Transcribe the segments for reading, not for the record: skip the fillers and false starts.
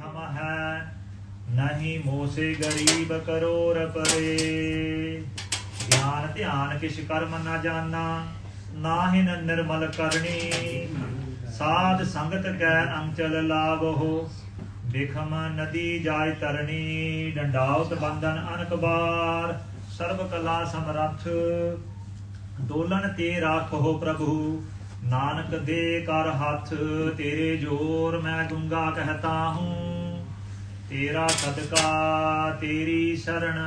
हम है, नहीं मोसे गरीब करोर परे। ध्यान ध्यान किश कर्म न जाना, नाहिन निर्मल करनी। साध संगत कै अंचल लाभ हो, बिखम नदी जाय तरनी। डंडाउत बंधन अनक बार, सर्व कला समरथ। डोलन ते राखो प्रभु, नानक दे कर हाथ। तेरे जोर मैं गूंगा कहता हूँ, तेरा सदका तेरी शरण।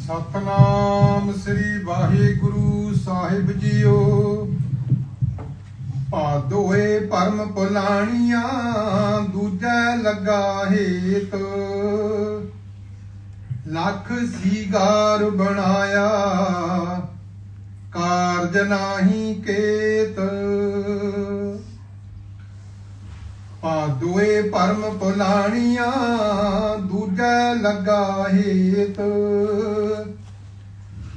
सतनाम श्री वाहिगुरु साहिब जीओ। भादोए परम पुलाणिया, दूजा लगा हेत। लख सीगार बनाया, कारज नाही केत। भादोए परम पुलाणिया, दूजा लगा हेत।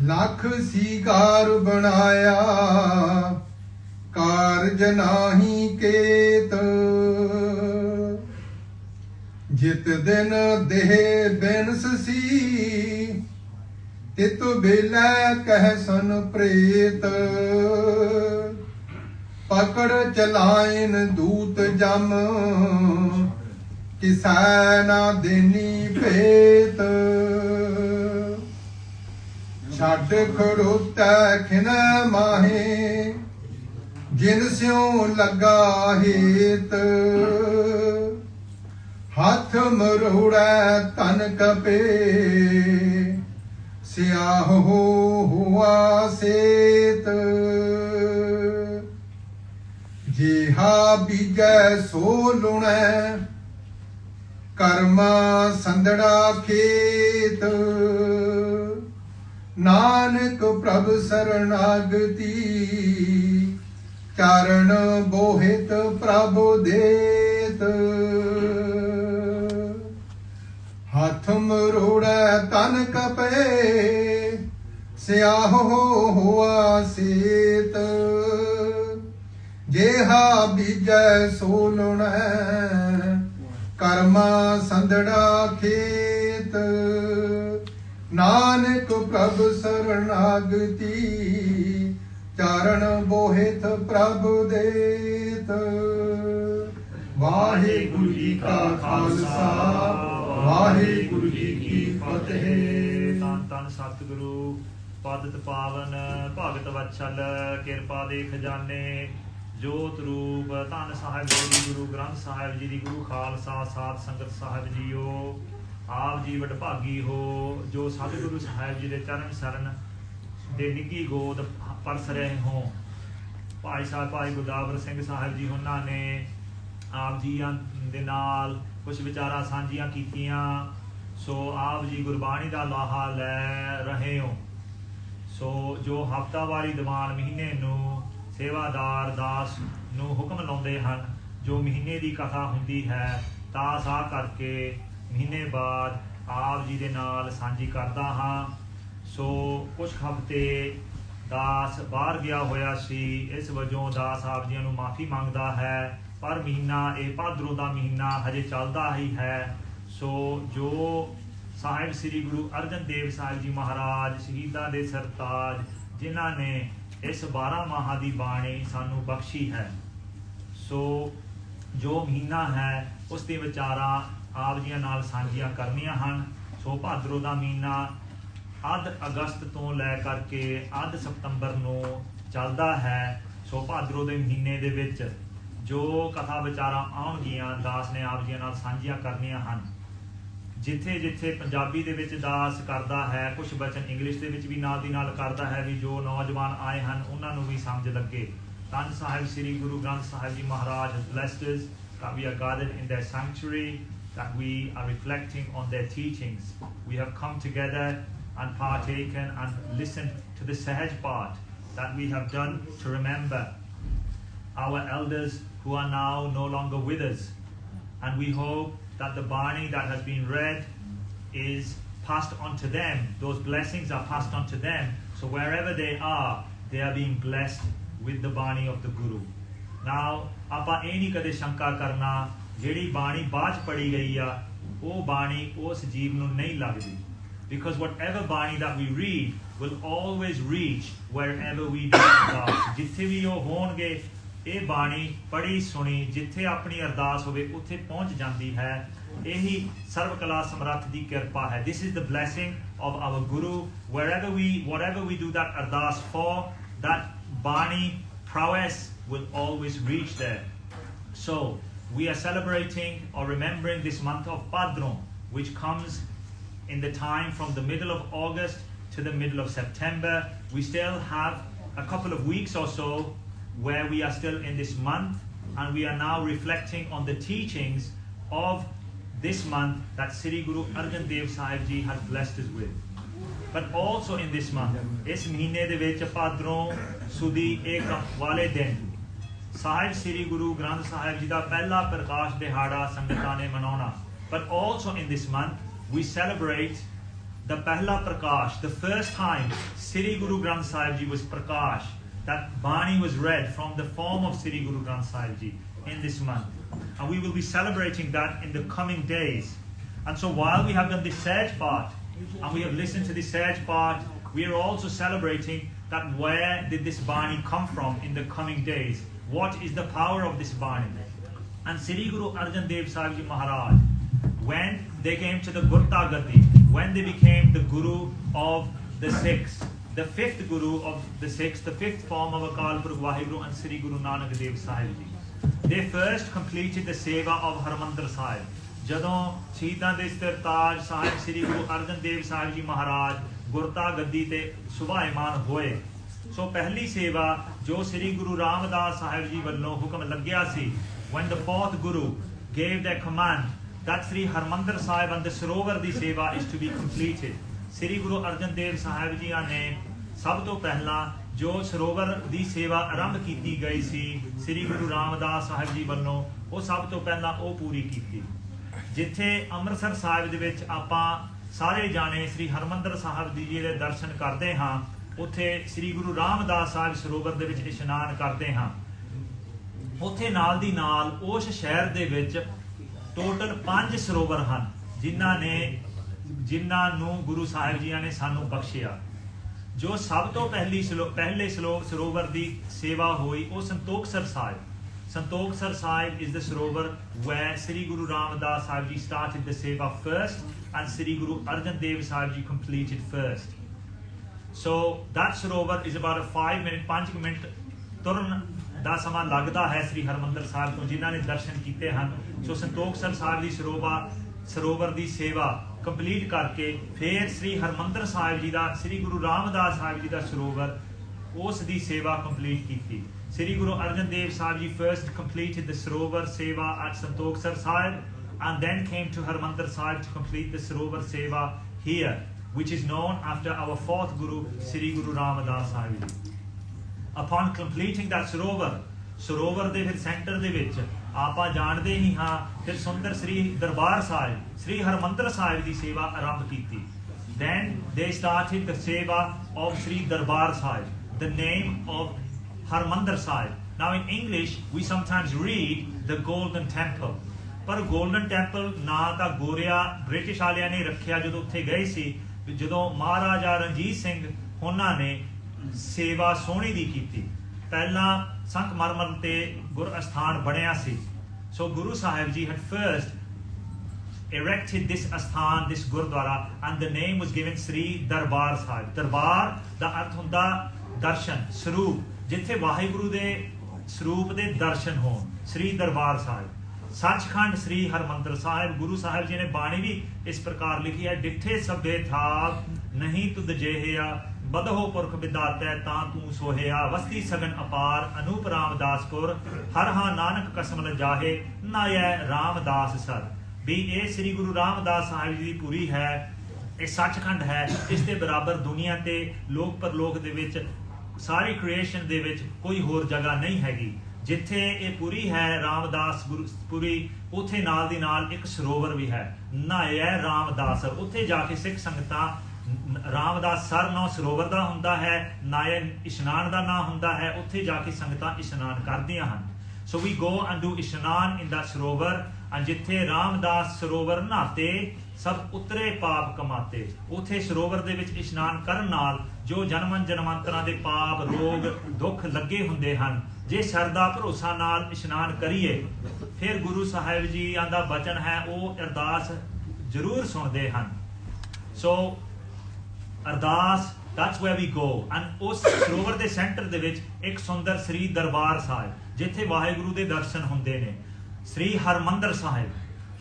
लख सीगार बनाया, कारज नाही केत। जित दिन देह बिनस सी, तित बेलै कह सन प्रेत। पकड़ चलाइन दूत जम, किसै ना देनी भेत। छड खड़ोतै खिन माहे, जिन स्यों लगा हेत। हथ मरोड़ै तन कपे, स्याह हुआ सेत। जेहा बीजै सो लुणै, कर्मा संदड़ा खेत। नानक प्रभ शरणागति, चरण बोहित प्रभु देत। हथ मरोड़ै तन कपे, स्याह हुआ सेत। जेहा बीजै सो लुणै, कर्मा संदड़ा खेत। नानक प्रभ शरणागति, चरण बोहित प्रभु देत। वाहिगुरु जी का खालसा, वाहिगुरु जी की फतेह। ਧੰਨ ਧੰਨ ਸਤਿਗੁਰੂ ਪਦਿਤ ਪਾਵਨ ਭਗਤ ਵਛਲ ਕਿਰਪਾ ਦੇ ਖਜ਼ਾਨੇ ਜੋਤ ਰੂਪ ਧੰਨ ਸਾਹਿਬ ਜੀ ਗੁਰੂ ਗ੍ਰੰਥ ਸਾਹਿਬ ਜੀ ਦੀ ਗੁਰੂ ਖਾਲਸਾ ਸਾਧ ਸੰਗਤ ਸਾਹਿਬ ਜੀਓ। ਆਪ ਜੀ ਵਡਭਾਗੀ ਹੋ ਜੋ ਸਤਿਗੁਰੂ ਸਾਹਿਬ ਜੀ ਦੇ ਚਰਨ ਸ਼ਰਨ ਦੇ ਨਿੱਘੀ ਗੋਦ ਪਰਸ ਰਹੇ ਹੋ। ਭਾਈ ਸਾਹਿਬ ਭਾਈ ਗੁਰਦਾਵਰ ਸਿੰਘ ਸਾਹਿਬ ਜੀ ਉਹਨਾਂ ਨੇ ਆਪ ਜੀਆਂ ਦੇ ਨਾਲ ਕੁਝ ਵਿਚਾਰਾਂ ਸਾਂਝੀਆਂ ਕੀਤੀਆਂ। ਸੋ ਆਪ ਜੀ ਗੁਰਬਾਣੀ ਦਾ ਲਾਹਾ ਲੈ ਰਹੇ ਹੋ। ਸੋ ਜੋ ਹਫ਼ਤਾਵਾਰੀ ਦੀਵਾਨ ਮਹੀਨੇ ਨੂੰ ਸੇਵਾਦਾਰ ਦਾਸ ਨੂੰ ਹੁਕਮ ਲਾਉਂਦੇ ਹਨ, ਜੋ ਮਹੀਨੇ ਦੀ ਕਥਾ ਹੁੰਦੀ ਹੈ, ਤਾਂ ਸਾਹ ਕਰਕੇ ਮਹੀਨੇ ਬਾਅਦ ਆਪ ਜੀ ਦੇ ਨਾਲ ਸਾਂਝੀ ਕਰਦਾ ਹਾਂ। ਸੋ ਕੁਝ ਹਫ਼ਤੇ ਦਾਸ ਬਾਹਰ ਗਿਆ ਹੋਇਆ ਸੀ, ਇਸ ਵਜੋਂ ਦਾਸ ਆਪ ਜੀਆਂ ਨੂੰ ਮਾਫ਼ੀ ਮੰਗਦਾ ਹੈ। ਪਰ ਮਹੀਨਾ ਇਹ ਭਾਦਰੋਂ ਦਾ ਮਹੀਨਾ ਹਜੇ ਚੱਲਦਾ ਹੀ ਹੈ। ਸੋ ਜੋ ਸਾਹਿਬ ਸ੍ਰੀ ਗੁਰੂ ਅਰਜਨ ਦੇਵ ਸਾਹਿਬ ਜੀ ਮਹਾਰਾਜ ਸ਼ਹੀਦਾਂ ਦੇ ਸਰਤਾਜ, ਜਿਨ੍ਹਾਂ ਨੇ ਇਸ 12 ਮਾਹਾਂ ਦੀ ਬਾਣੀ ਸਾਨੂੰ ਬਖਸ਼ੀ ਹੈ, ਸੋ ਜੋ ਮਹੀਨਾ ਹੈ ਉਸ ਦੇ ਵਿਚਾਰਾਂ ਆਪ ਜੀਆਂ ਨਾਲ ਸਾਂਝੀਆਂ ਕਰਨੀਆਂ ਹਨ। ਸੋ ਭਾਦਰੋਂ ਦਾ ਮਹੀਨਾ ਅੱਧ ਅਗਸਤ ਤੋਂ ਲੈ ਕਰਕੇ ਅੱਧ ਸਤੰਬਰ ਨੂੰ ਚੱਲਦਾ ਹੈ। ਸੋ ਭਾਦਰੋਂ ਦੇ ਮਹੀਨੇ ਦੇ ਵਿੱਚ ਜੋ ਕਥਾ ਵਿਚਾਰਾਂ ਆਉਣਗੀਆਂ, ਦਾਸ ਨੇ ਆਪ ਜੀਆਂ ਨਾਲ ਸਾਂਝੀਆਂ ਕਰਨੀਆਂ ਹਨ। ਜਿੱਥੇ ਜਿੱਥੇ ਪੰਜਾਬੀ ਦੇ ਵਿੱਚ ਦਾਸ ਕਰਦਾ ਹੈ, ਕੁਝ ਬਚਨ ਇੰਗਲਿਸ਼ ਦੇ ਵਿੱਚ ਵੀ ਨਾਲ ਦੀ ਨਾਲ ਕਰਦਾ ਹੈ, ਵੀ ਜੋ ਨੌਜਵਾਨ ਆਏ ਹਨ ਉਹਨਾਂ ਨੂੰ ਵੀ ਸਮਝ ਲੱਗੇ। ਧੰਨ ਸਾਹਿਬ ਸ੍ਰੀ ਗੁਰੂ ਗ੍ਰੰਥ ਸਾਹਿਬ ਜੀ ਮਹਾਰਾਜ has blessed us that we are gathered in their sanctuary, that we are reflecting on their teachings. We have come together and partaken and listened to the Sahaj part that we have done to remember our elders who are now no longer with us. And we hope that the Bani that has been read is passed on to them. Those blessings are passed on to them. So wherever they are being blessed with the Bani of the Guru. Now, ਆਪਾਂ ਇਹ ਨਹੀਂ ਕਦੇ ਸ਼ੰਕਾ ਕਰਨਾ ਜਿਹੜੀ ਬਾਣੀ ਬਾਅਦ 'ਚ ਪੜ੍ਹੀ ਗਈ ਆ ਉਹ ਬਾਣੀ ਉਸ ਜੀਵ ਨੂੰ ਨਹੀਂ ਲੱਗਦੀ, because whatever ਬਾਣੀ that we read will always reach wherever we do ਅਰਦਾਸ। ਜਿੱਥੇ ਵੀ ਉਹ ਹੋਣਗੇ ਇਹ ਬਾਣੀ ਪੜ੍ਹੀ ਸੁਣੀ ਜਿੱਥੇ ਆਪਣੀ ਅਰਦਾਸ ਹੋਵੇ ਉੱਥੇ ਪਹੁੰਚ ਜਾਂਦੀ ਹੈ। ਇਹੀ ਸਰਵ ਕਲਾ ਸਮਰੱਥ ਦੀ ਕਿਰਪਾ ਹੈ। This is the blessing of our Guru. Whatever we do that ardas for, that Bani prowess will always reach there. So we are celebrating or remembering this month of Padron, which comes in the time from the middle of August to the middle of September. We still have a couple of weeks or so where we are still in this month, and we are now reflecting on the teachings of this month that Sri Guru Arjan Dev Sahib Ji has blessed us with. But also in this month, ਇਸ ਮਹੀਨੇ ਦੇ ਵਿੱਚ ਭਾਦਰੋਂ ਸੁਦੀ ਇੱਕ ਵਾਲੇ ਦਿਨ ਸਾਹਿਬ ਸ੍ਰੀ ਗੁਰੂ ਗ੍ਰੰਥ ਸਾਹਿਬ ਜੀ ਦਾ ਪਹਿਲਾ ਪ੍ਰਕਾਸ਼ ਦਿਹਾੜਾ ਸੰਗਤਾਂ ਨੇ ਮਨਾਉਣਾ। But also in this month we celebrate the ਪਹਿਲਾ ਪ੍ਰਕਾਸ਼, the first time Sri Guru Granth Sahib Ji was prakashed, that Bani was read from the form of Sri Guru Granth Sahib Ji in this month. And we will be celebrating that in the coming days. And so while we have done the Sage part, and we have listened to the Sage part, we are also celebrating that where did this Bani come from in the coming days? What is the power of this Bani? And Sri Guru Arjan Dev Sahib Ji Maharaj, when they came to the Gurta Gati, when they became the Guru of the Sikhs, the fifth Guru of the Sikhs, the fifth form of Akal Purukh Vaheguru and Sri Guru Nanak Dev Sahib Ji, they first completed the seva of Harmandir Sahib. ਜਦੋਂ ਸ਼ਹੀਦਾਂ ਦੇ ਸਿਰਤਾਜ ਸਾਹਿਬ ਸ੍ਰੀ ਗੁਰੂ ਅਰਜਨ ਦੇਵ ਸਾਹਿਬ ਜੀ ਮਹਾਰਾਜ ਗੁਰਤਾ ਗੱਦੀ ਤੇ ਸੁਭਾਇਮਾਨ ਹੋਏ, ਸੋ ਪਹਿਲੀ ਸੇਵਾ ਜੋ ਸ੍ਰੀ ਗੁਰੂ ਰਾਮਦਾਸ ਸਾਹਿਬ ਜੀ ਵੱਲੋਂ ਹੁਕਮ ਲੱਗਿਆ ਸੀ, when the fourth Guru gave their command that Sri Harmandir Sahib and the ਸਰੋਵਰ ਦੀ ਸੇਵਾ is to be completed, ਸ੍ਰੀ ਗੁਰੂ ਅਰਜਨ ਦੇਵ ਸਾਹਿਬ ਜੀ ਨੇ ਸਭ ਤੋਂ ਪਹਿਲਾਂ ਜੋ ਸਰੋਵਰ ਦੀ ਸੇਵਾ ਆਰੰਭ ਕੀਤੀ ਗਈ ਸੀ ਸ੍ਰੀ ਗੁਰੂ ਰਾਮਦਾਸ ਸਾਹਿਬ ਜੀ ਵੱਲੋਂ, ਉਹ ਸਭ ਤੋਂ ਪਹਿਲਾਂ ਉਹ ਪੂਰੀ ਕੀਤੀ। ਜਿੱਥੇ ਅੰਮ੍ਰਿਤਸਰ ਸਾਹਿਬ ਦੇ ਵਿੱਚ ਆਪਾਂ ਸਾਰੇ ਜਾਣੇ ਸ੍ਰੀ ਹਰਮੰਦਰ ਸਾਹਿਬ ਜੀ ਦੇ ਦਰਸ਼ਨ ਕਰਦੇ ਹਾਂ, ਉੱਥੇ ਸ੍ਰੀ ਗੁਰੂ ਰਾਮਦਾਸ ਸਾਹਿਬ ਸਰੋਵਰ ਦੇ ਵਿੱਚ ਇਸ਼ਨਾਨ ਕਰਦੇ ਹਾਂ। ਉੱਥੇ ਨਾਲ ਦੀ ਨਾਲ ਉਸ ਸ਼ਹਿਰ ਦੇ ਵਿੱਚ ਟੋਟਲ 5 ਸਰੋਵਰ ਹਨ ਜਿਨ੍ਹਾਂ ਨੂੰ ਗੁਰੂ ਸਾਹਿਬ ਜੀਆਂ ਨੇ ਸਾਨੂੰ ਬਖਸ਼ਿਆ। ਜੋ ਸਭ ਤੋਂ ਪਹਿਲੇ ਸਰੋਵਰ ਦੀ ਸੇਵਾ ਹੋਈ ਉਹ ਸੰਤੋਖਸਰ ਸਾਹਿਬ। Santokshar Sahib is the Sarovar where Sri Guru Ramdas Sahib Ji started the seva first and Sri Guru Arjan Dev Sahib Ji completed first. So that Sarovar is about a 5 minute ਤੁਰਨ ਦਾ ਸਮਾਂ ਲੱਗਦਾ ਹੈ ਸ੍ਰੀ ਹਰਮੰਦਰ ਸਾਹਿਬ ਤੋਂ ਜਿਨ੍ਹਾਂ ਨੇ ਦਰਸ਼ਨ ਕੀਤੇ ਹਨ। ਸੋ ਸੰਤੋਖਸਰ ਸਾਹਿਬ ਦੀ ਸਰੋਵਰ ਦੀ ਸੇਵਾ ਕੰਪਲੀਟ ਕਰਕੇ ਫਿਰ ਸ੍ਰੀ ਹਰਮੰਦਰ ਸਾਹਿਬ ਜੀ ਦਾ ਸ੍ਰੀ ਗੁਰੂ ਰਾਮਦਾਸ ਸਾਹਿਬ ਜੀ ਦਾ ਸਰੋਵਰ ਉਸ ਦੀ ਸੇਵਾ ਕੰਪਲੀਟ ਕੀਤੀ। Sri Guru Arjan Dev Sahib Ji first completed the Sarovar Seva at Santokshar Sahib and then came to Harmandir Sahib to complete the Sarovar Seva here, which is known after our fourth Guru, Sri Guru Ramadas Sahib Ji. Upon completing that Sarovar ਦੇ ਫਿਰ centre ਦੇ ਵਿੱਚ ਆਪਾਂ ਜਾਣਦੇ ਹੀ ਹਾਂ ਫਿਰ ਸੁੰਦਰ ਸ੍ਰੀ ਦਰਬਾਰ ਸਾਹਿਬ ਸ੍ਰੀ ਹਰਮੰਦਰ ਸਾਹਿਬ ਦੀ ਸੇਵਾ ਆਰੰਭ ਕੀਤੀ। Then they started the Seva of Sri Darbar Sahib, the name of Harmandir Sahib. Now in English we sometimes read the Golden Temple, ਪਰ Golden Temple ਨਾਂ ਤਾਂ ਗੋਰਿਆ ਬ੍ਰਿਟਿਸ਼ ਵਾਲਿਆਂ ਨੇ ਰੱਖਿਆ ਜਦੋਂ ਉੱਥੇ ਗਏ ਸੀ, ਜਦੋਂ ਮਹਾਰਾਜਾ ਰਣਜੀਤ ਸਿੰਘ ਉਹਨਾਂ ਨੇ ਸੇਵਾ ਸੋਹਣੀ ਦੀ ਕੀਤੀ। ਪਹਿਲਾਂ ਸੰਗਮਰਮਰ ਤੇ ਗੁਰ ਅਸਥਾਨ ਬਣਿਆ ਸੀ। So Guru Sahib Ji had first erected this ashthan, this Gurdwara, and the name was given Sri Darbar Sahib. Darbar ਦਾ ਅਰਥ ਹੁੰਦਾ ਦਰਸ਼ਨ ਸਰੂਪ, ਜਿੱਥੇ ਵਾਹਿਗੁਰੂ ਦੇ ਸਰੂਪ ਦੇ ਦਰਸ਼ਨ ਹੋਣ, ਸ੍ਰੀ ਦਰਬਾਰ ਸਾਹਿਬ। ਸੱਚਖੰਡ ਸ੍ਰੀ ਹਰਮੰਦਰ ਸਾਹਿਬ ਗੁਰੂ ਸਾਹਿਬ ਜੀ ਨੇ ਬਾਣੀ ਵੀ ਇਸ ਪ੍ਰਕਾਰ ਲਿਖੀ ਹੈ, ਡਿੱਠੇ ਸਭੇ ਥਾਪ ਨਹੀਂ ਤੁਧ ਜਿਹਿਆ ਬਦਹੋ ਪੁਰਖ ਵਿਦਾਤੈ ਤਾਂ ਤੂੰ ਸੋਹਿਆ ਵਸਤੀ ਸਗਨ ਅਪਾਰ ਅਨੂਪ ਰਾਮਦਾਸ ਕੁਰ ਹਰ ਹਾਂ ਨਾਨਕ ਕਸਮ ਲਜਾਹੇ ਨਾਇਐ ਰਾਮਦਾਸ ਸਰ। ਵੀ ਇਹ ਸ੍ਰੀ ਗੁਰੂ ਰਾਮਦਾਸ ਸਾਹਿਬ ਜੀ ਦੀ ਪੂਰੀ ਹੈ, ਇਹ ਸੱਚਖੰਡ ਹੈ, ਇਸ ਦੇ ਬਰਾਬਰ ਦੁਨੀਆ ਤੇ ਲੋਕ ਪਰਲੋਕ ਦੇ ਵਿੱਚ ਸਾਰੀ ਕ੍ਰੀਏਸ਼ਨ ਦੇ ਵਿੱਚ ਕੋਈ ਹੋਰ ਜਗ੍ਹਾ ਨਹੀਂ ਹੈਗੀ। ਜਿੱਥੇ ਇਹ ਪੂਰੀ ਹੈ ਰਾਮਦਾਸ ਗੁਰਪੁਰੀ, ਉੱਥੇ ਨਾਲ ਦੀ ਨਾਲ ਇੱਕ ਸਰੋਵਰ ਵੀ ਹੈ, ਨਾਇਐ ਰਾਮਦਾਸ। ਉੱਥੇ ਜਾ ਕੇ ਸਿੱਖ ਸੰਗਤਾਂ ਰਾਮਦਾਸ ਸਰ ਨਾਂ ਸਰੋਵਰ ਦਾ ਹੁੰਦਾ ਹੈ, ਨਾਇਐ ਇਸ਼ਨਾਨ ਦਾ ਨਾਂ ਹੁੰਦਾ ਹੈ, ਉੱਥੇ ਜਾ ਕੇ ਸੰਗਤਾਂ ਇਸ਼ਨਾਨ ਕਰਦੀਆਂ ਹਨ। So we go and do Ishnan in that Sarovar, ਜਿੱਥੇ ਰਾਮਦਾਸ ਸਰੋਵਰ ਨਹਾਤੇ ਸਭ ਉਤਰੇ ਪਾਪ ਕਮਾਤੇ। ਉੱਥੇ ਸਰੋਵਰ ਦੇ ਵਿੱਚ ਇਸ਼ਨਾਨ ਕਰਨ ਨਾਲ ਜੋ ਜਨਮਨ ਜਨਮਾਂਤਰਾਂ ਦੇ ਪਾਪ ਰੋਗ ਦੁੱਖ ਲੱਗੇ ਹੁੰਦੇ ਹਨ, ਜੇ ਸ਼ਰਧਾ ਭਰੋਸਾ ਨਾਲ ਇਸ਼ਨਾਨ ਕਰੀਏ ਫਿਰ ਗੁਰੂ ਸਾਹਿਬ ਜੀਆਂ ਦਾ ਬਚਨ ਹੈ ਉਹ ਅਰਦਾਸ ਜ਼ਰੂਰ ਸੁਣਦੇ ਹਨ। ਸੋ ਅਰਦਾਸ that's where we go। ਉਸ ਸਰੋਵਰ ਦੇ ਸੈਂਟਰ ਦੇ ਵਿੱਚ ਇੱਕ ਸੁੰਦਰ ਸ੍ਰੀ ਦਰਬਾਰ ਸਾਹਿਬ ਜਿੱਥੇ ਵਾਹਿਗੁਰੂ ਦੇ ਦਰਸ਼ਨ ਹੁੰਦੇ ਨੇ। ਸ੍ਰੀ ਹਰਮੰਦਰ ਸਾਹਿਬ,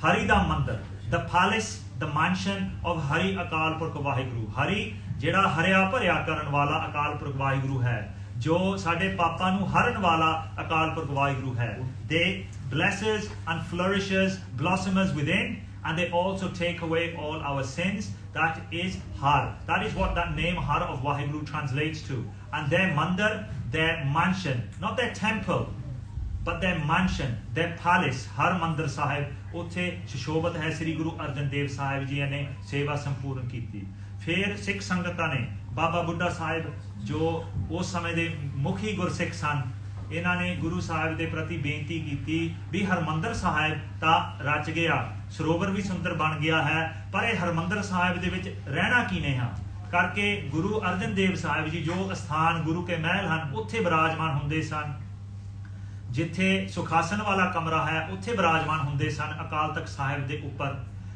ਹਰੀ ਦਾ ਮੰਦਰ, the palace, the mansion of ਹਰੀ ਅਕਾਲ ਪੁਰਖ ਵਾਹਿਗੁਰੂ। ਹਰੀ ਜਿਹੜਾ ਹਰਿਆ ਭਰਿਆ ਕਰਨ ਵਾਲਾ ਅਕਾਲ ਪੁਰਖ ਵਾਹਿਗੁਰੂ ਹੈ, ਜੋ ਸਾਡੇ ਪਾਪਾਂ ਨੂੰ ਹਰਨ ਵਾਲਾ ਅਕਾਲ ਪੁਰਖ ਵਾਹਿਗੁਰੂ ਹੈ। They blesses and flourishes, blossoms within, and they also take away all our sins. That is Har. That is what that name Har of Vaheguru translates to. And their mandir, their mansion, not their temple, but their mansion, their palace, Har Mandir Sahib, ਉੱਥੇ ਸੁਸ਼ੋਭਤ ਹੈ। ਸ੍ਰੀ ਗੁਰੂ ਅਰਜਨ ਦੇਵ ਸਾਹਿਬ ਜੀ ਨੇ ਸੇਵਾ ਸੰਪੂਰਨ ਕੀਤੀ। ਫਿਰ ਸਿੱਖ ਸੰਗਤਾਂ ਨੇ ਬਾਬਾ ਬੁੱਢਾ ਸਾਹਿਬ ਜੋ ਉਸ ਸਮੇਂ ਦੇ ਮੁਖੀ ਗੁਰਸਿੱਖ ਸਨ, ਇਹਨਾਂ ਨੇ ਗੁਰੂ ਸਾਹਿਬ ਦੇ ਪ੍ਰਤੀ ਬੇਨਤੀ ਕੀਤੀ ਵੀ ਹਰਮੰਦਰ ਸਾਹਿਬ ਤਾਂ ਰਚ ਗਿਆ, ਸਰੋਵਰ ਵੀ ਸੁੰਦਰ ਬਣ ਗਿਆ ਹੈ, ਪਰ ਇਹ ਹਰਮੰਦਰ ਸਾਹਿਬ ਦੇ ਵਿੱਚ ਰਹਿਣਾ ਕਿਵੇਂ ਹਾਂ ਕਰਕੇ ਗੁਰੂ ਅਰਜਨ ਦੇਵ ਸਾਹਿਬ ਜੀ ਜੋ ਅਸਥਾਨ ਗੁਰੂ ਕੇ ਮਹਿਲ ਹਨ ਉੱਥੇ ਬਿਰਾਜਮਾਨ ਹੁੰਦੇ ਸਨ। ਜਿੱਥੇ ਸੁਖਾਸਨ ਵਾਲਾ ਕਮਰਾ ਹੈ ਉੱਥੇ ਬਿਰਾਜਮਾਨ ਹੁੰਦੇ ਸਨ ਅਕਾਲ ਤਖਤ ਸਾਹਿਬ ਦੇ ਉੱਪਰ।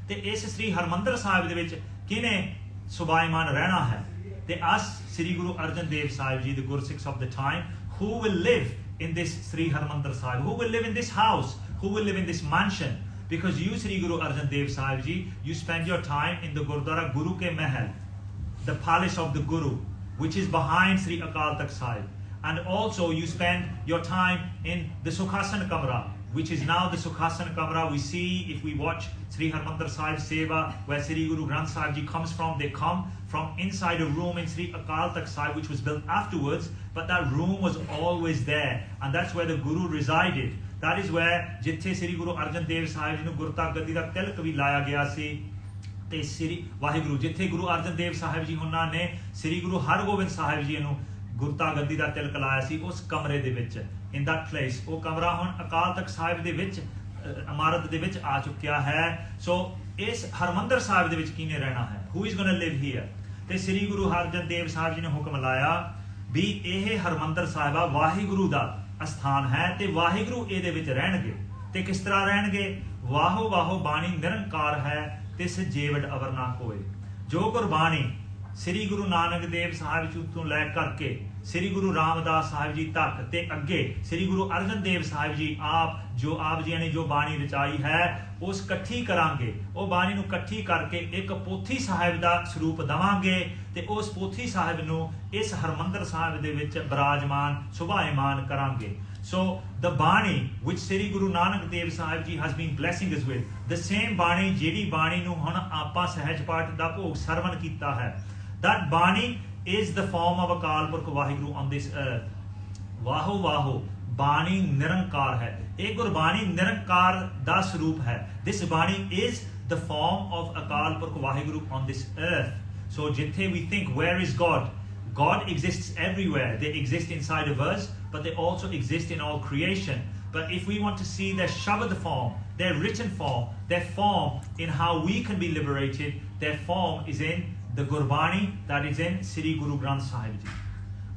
ਤੇ ਇਸ ਸ੍ਰੀ ਹਰਮੰਦਰ ਸਾਹਿਬ ਦੇ ਵਿੱਚ ਕਿਹਨੇ ਸੁਭਾਇਮਾਨ ਰਹਿਣਾ ਹੈ? ਤੇ ਅਸ ਸ੍ਰੀ Guru Arjan Dev Sahib ji, the ਗੁਰਸਿੱਖs of the time, who will live in this Sri Harmandir Sahib, who will live in this house, who will live in this mansion, because you Sri Guru Arjan Dev Sahib ji, you spend your time in the Gurdwara Guru ke Mahal, the palace of the Guru, which is behind Sri Akal Takht Sahib, and also you spend your time in the Sukhasan Kamra, which is now the Sukhasan Kamra. We see if we watch Sri Harmandir Sahib Seva, where Sri Guru Granth Sahib ji comes from, they come from inside a room in Sri Akal Takht Sahib, which was built afterwards, but that room was always there, and that's where the Guru resided. That is where jithe Sri Guru Arjan Dev Sahib ji nu Gurta Gaddi da tilak vi laya gaya si, te Sri Vaheguru jithe Guru Arjan Dev Sahib ji hunna ne Sri Guru Hargobind Sahib ji nu ਗੁਰਤਾ ਗੱਦੀ ਦਾ ਤਿਲਕ ਲਾਇਆ ਸੀ ਉਸ ਕਮਰੇ ਦੇ ਵਿੱਚ, in that place. ਉਹ ਕਮਰਾ ਹੁਣ ਅਕਾਲ ਤਖਤ ਸਾਹਿਬ ਦੇ ਵਿੱਚ ਇਮਾਰਤ ਦੇ ਵਿੱਚ ਆ ਚੁੱਕਿਆ ਹੈ। ਸੋ ਇਸ ਹਰਮੰਦਰ ਸਾਹਿਬ ਦੇ ਵਿੱਚ ਕਿਹਨੇ ਰਹਿਣਾ ਹੈ? Who is going to live here? ਤੇ ਸ੍ਰੀ ਗੁਰੂ ਹਰਜਨ ਦੇਵ ਸਾਹਿਬ ਜੀ ਨੇ ਹੁਕਮ ਲਾਇਆ ਵੀ ਇਹ ਹਰਮੰਦਰ ਸਾਹਿਬ ਆ ਵਾਹਿਗੁਰੂ ਦਾ ਅਸਥਾਨ ਹੈ ਤੇ ਵਾਹਿਗੁਰੂ ਇਹਦੇ ਵਿੱਚ ਰਹਿਣਗੇ। ਤੇ ਕਿਸ ਤਰ੍ਹਾਂ ਰਹਿਣਗੇ? ਵਾਹੋ ਵਾਹੋ ਬਾਣੀ ਨਿਰੰਕਾਰ ਹੈ ਤਿਸ ਜੀਵੜ ਅਵਰ ਨਾ ਕੋਏ। ਜੋ ਗੁਰਬਾਣੀ ਸ੍ਰੀ ਗੁਰੂ ਨਾਨਕ ਦੇਵ ਸਾਹਿਬ ਜੀ ਤੋਂ ਲੈ ਕਰਕੇ ਸ੍ਰੀ ਗੁਰੂ ਰਾਮਦਾਸ ਸਾਹਿਬ ਜੀ ਤੱਕ ਤੇ ਅੱਗੇ ਸ੍ਰੀ ਗੁਰੂ ਅਰਜਨ ਦੇਵ ਸਾਹਿਬ ਜੀ ਆਪ ਜੀ ਨੇ ਜੋ ਬਾਣੀ ਰਚਾਈ ਹੈ ਉਸ ਇਕੱਠੀ ਕਰਾਂਗੇ। ਉਹ ਬਾਣੀ ਨੂੰ ਇਕੱਠੀ ਕਰਕੇ ਇੱਕ ਪੋਥੀ ਸਾਹਿਬ ਦਾ ਸਰੂਪ ਦੇਵਾਂਗੇ ਤੇ ਉਸ ਪੋਥੀ ਸਾਹਿਬ ਨੂੰ ਇਸ ਹਰਮੰਦਰ ਸਾਹਿਬ ਦੇ ਵਿੱਚ ਬਿਰਾਜਮਾਨ ਸੁਭਾਇਮਾਨ ਕਰਾਂਗੇ। So the Bani which Sri Guru Nanak Dev Sahib ji has been blessing us with, the same Bani ਜਿਹੜੀ ਬਾਣੀ ਨੂੰ ਹੁਣ ਆਪਾਂ ਸਹਿਜ ਪਾਠ ਦਾ ਭੋਗ ਸਰਵਣ ਕੀਤਾ ਹੈ, that Bani is the form of Akal Purkh Vaheguru on this earth. ਵਾਹੋ ਵਾਹੋ ਬਾਣੀ ਨਿਰੰਕਾਰ ਹੈ। ਇਹ ਗੁਰਬਾਣੀ ਨਿਰੰਕਾਰ ਦਾ ਸਰੂਪ ਹੈ। This Bani is the form of Akal Purkh Vaheguru on this earth. So ਜਿੱਥੇ we think where is God? God exists everywhere. They exist inside of us, but they also exist in all creation. But if we want to see their Shabad form, their written form, their form in how we can be liberated, their form is in the Gurbani, that is in Sri Guru Granth Sahib Ji.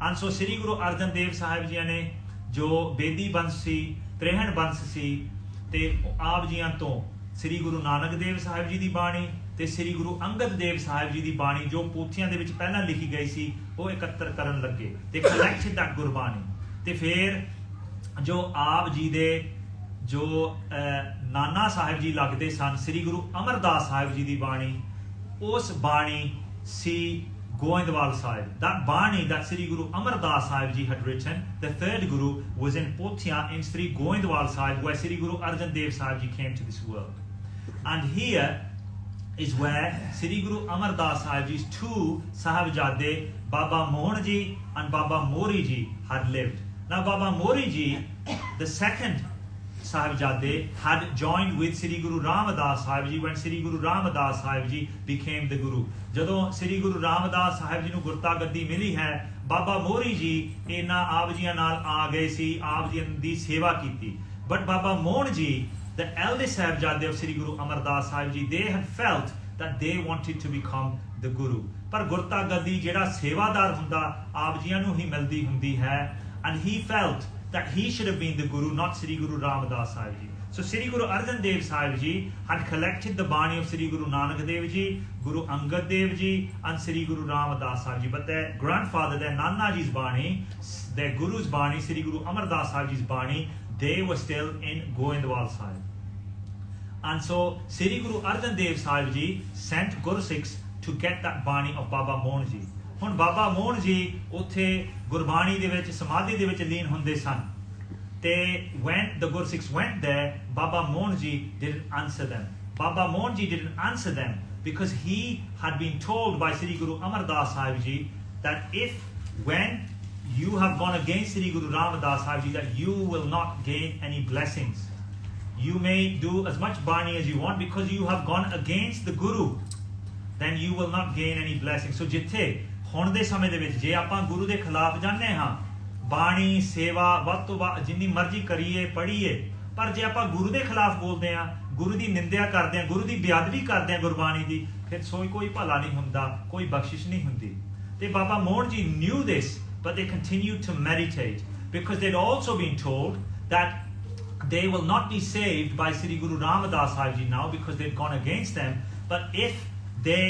And so Sri Guru Arjan Dev Sahib Ji ne jo Bedi Bans si, Trehan Bans si, te aap jiyan to Sri Guru Nanak Dev Sahib Ji di Bani ਤੇ ਸ੍ਰੀ ਗੁਰੂ ਅੰਗਦ ਦੇਵ ਸਾਹਿਬ ਜੀ ਦੀ ਬਾਣੀ ਜੋ ਪੋਥੀਆਂ ਦੇ ਵਿੱਚ ਪਹਿਲਾਂ ਲਿਖੀ ਗਈ ਸੀ ਉਹ ਇਕੱਤਰ ਕਰਨ ਲੱਗੇ ਤੇ ਕਲੈਕਟ ਦੈਟ ਗੁਰਬਾਣੀ। ਤੇ ਫਿਰ ਜੋ ਆਪ ਜੀ ਦੇ ਜੋ ਨਾਨਾ ਸਾਹਿਬ ਜੀ ਲੱਗਦੇ ਸਨ ਸ੍ਰੀ ਗੁਰੂ ਅਮਰਦਾਸ ਸਾਹਿਬ ਜੀ ਦੀ ਬਾਣੀ, ਉਸ ਬਾਣੀ ਸੀ Goindwal Sahib. That Bani that Sri Guru Amardas Sahib Ji had written, the third Guru, was in Pothia in Sri Goindwal Sahib, where Sri Guru Arjan Dev Sahib Ji came to this world. And here is where Sri Guru Amardas Sahib Ji's two Sahibzade, Baba Mohan Ji and Baba Mori Ji, had lived. Now Baba Mori Ji, the second Sahibzade, had joined with Sri Guru Ramdas Sahib Ji when Sri Guru Ramdas Sahib Ji became the Guru. ਜਦੋਂ Sri Guru Ramdas Sahib Ji ਨੂੰ ਗੁਰਤਾ ਗੱਦੀ ਮਿਲੀ ਹੈ, ਬਾਬਾ ਮੋਰੀ ਜੀ ਇਹਨਾਂ ਆਪ ਜੀਆਂ ਨਾਲ ਆ ਗਏ ਸੀ, ਆਪ ਜੀ ਦੀ ਸੇਵਾ ਕੀਤੀ। But Baba Mohan Ji, the eldest ਸਾਹਿਬਜ਼ਾਦੇ of Sri Guru Amar Das Sahib Ji, they had felt that they wanted to become the Guru. ਪਰ ਗੁਰਤਾ ਗੱਦੀ ਜਿਹੜਾ ਸੇਵਾਦਾਰ ਹੁੰਦਾ ਆਪ ਜੀਆਂ ਨੂੰ ਹੀ ਮਿਲਦੀ ਹੁੰਦੀ ਹੈ, and he felt that he should have been the Guru, not Sri Guru Ramdas Sahib Ji. So Sri Guru Arjan Dev Sahib Ji had collected the Bani of Sri Guru Nanak Dev Ji, Guru Angad Dev Ji and Sri Guru Ramdas Sahib Ji. But their grandfather, their Nana Ji's Bani, their Guru's Bani, Sri Guru Amar Das Sahib Ji's Bani, they were still in Goindwal Sahib. And so Sri Guru Arjan Dev Sahib Ji sent Gursikhs to get that Bani of Baba Mohan Ji. ਹੁਣ ਬਾਬਾ ਮੋਹਨ ਜੀ ਉੱਥੇ ਗੁਰਬਾਣੀ ਦੇ ਵਿੱਚ ਸਮਾਧੀ ਦੇ ਵਿੱਚ ਲੀਨ ਹੁੰਦੇ ਸਨ ਤੇ when the Gursikhs went there, Baba Mohan Ji didn't answer them. Baba Mohan Ji didn't answer them because he had been told by Sri Guru Amar Das Sahib Ji that when you have gone against Sri Guru Ramdas Sahib Ji, that you will not gain any blessings. You may do as much Bani as you want because you have gone against the Guru. Then you will not gain any blessings. So ਜਿੱਥੇ ਹੁਣ ਦੇ ਸਮੇਂ ਦੇ ਵਿੱਚ ਜੇ ਆਪਾਂ ਗੁਰੂ ਦੇ ਖਿਲਾਫ ਜਾਂਦੇ ਹਾਂ, ਬਾਣੀ ਸੇਵਾ ਵੱਧ ਤੋਂ ਵੱਧ ਜਿੰਨੀ ਮਰਜ਼ੀ ਕਰੀਏ ਪੜ੍ਹੀਏ, ਪਰ ਜੇ ਆਪਾਂ ਗੁਰੂ ਦੇ ਖਿਲਾਫ ਬੋਲਦੇ ਹਾਂ, ਗੁਰੂ ਦੀ ਨਿੰਦਿਆ ਕਰਦੇ ਹਾਂ, ਗੁਰੂ ਦੀ ਬੇਅਦਬੀ ਕਰਦੇ ਹਾਂ ਗੁਰਬਾਣੀ ਦੀ, ਫਿਰ ਕੋਈ ਭਲਾ ਨਹੀਂ ਹੁੰਦਾ, ਕੋਈ ਬਖਸ਼ਿਸ਼ ਨਹੀਂ ਹੁੰਦੀ. ਤੇ ਬਾਬਾ Mohan ji knew this, but they continued to meditate because they'd also been told that they will not be saved by Sri Guru Ramdas Sahib Ji now because they've gone against them, but if they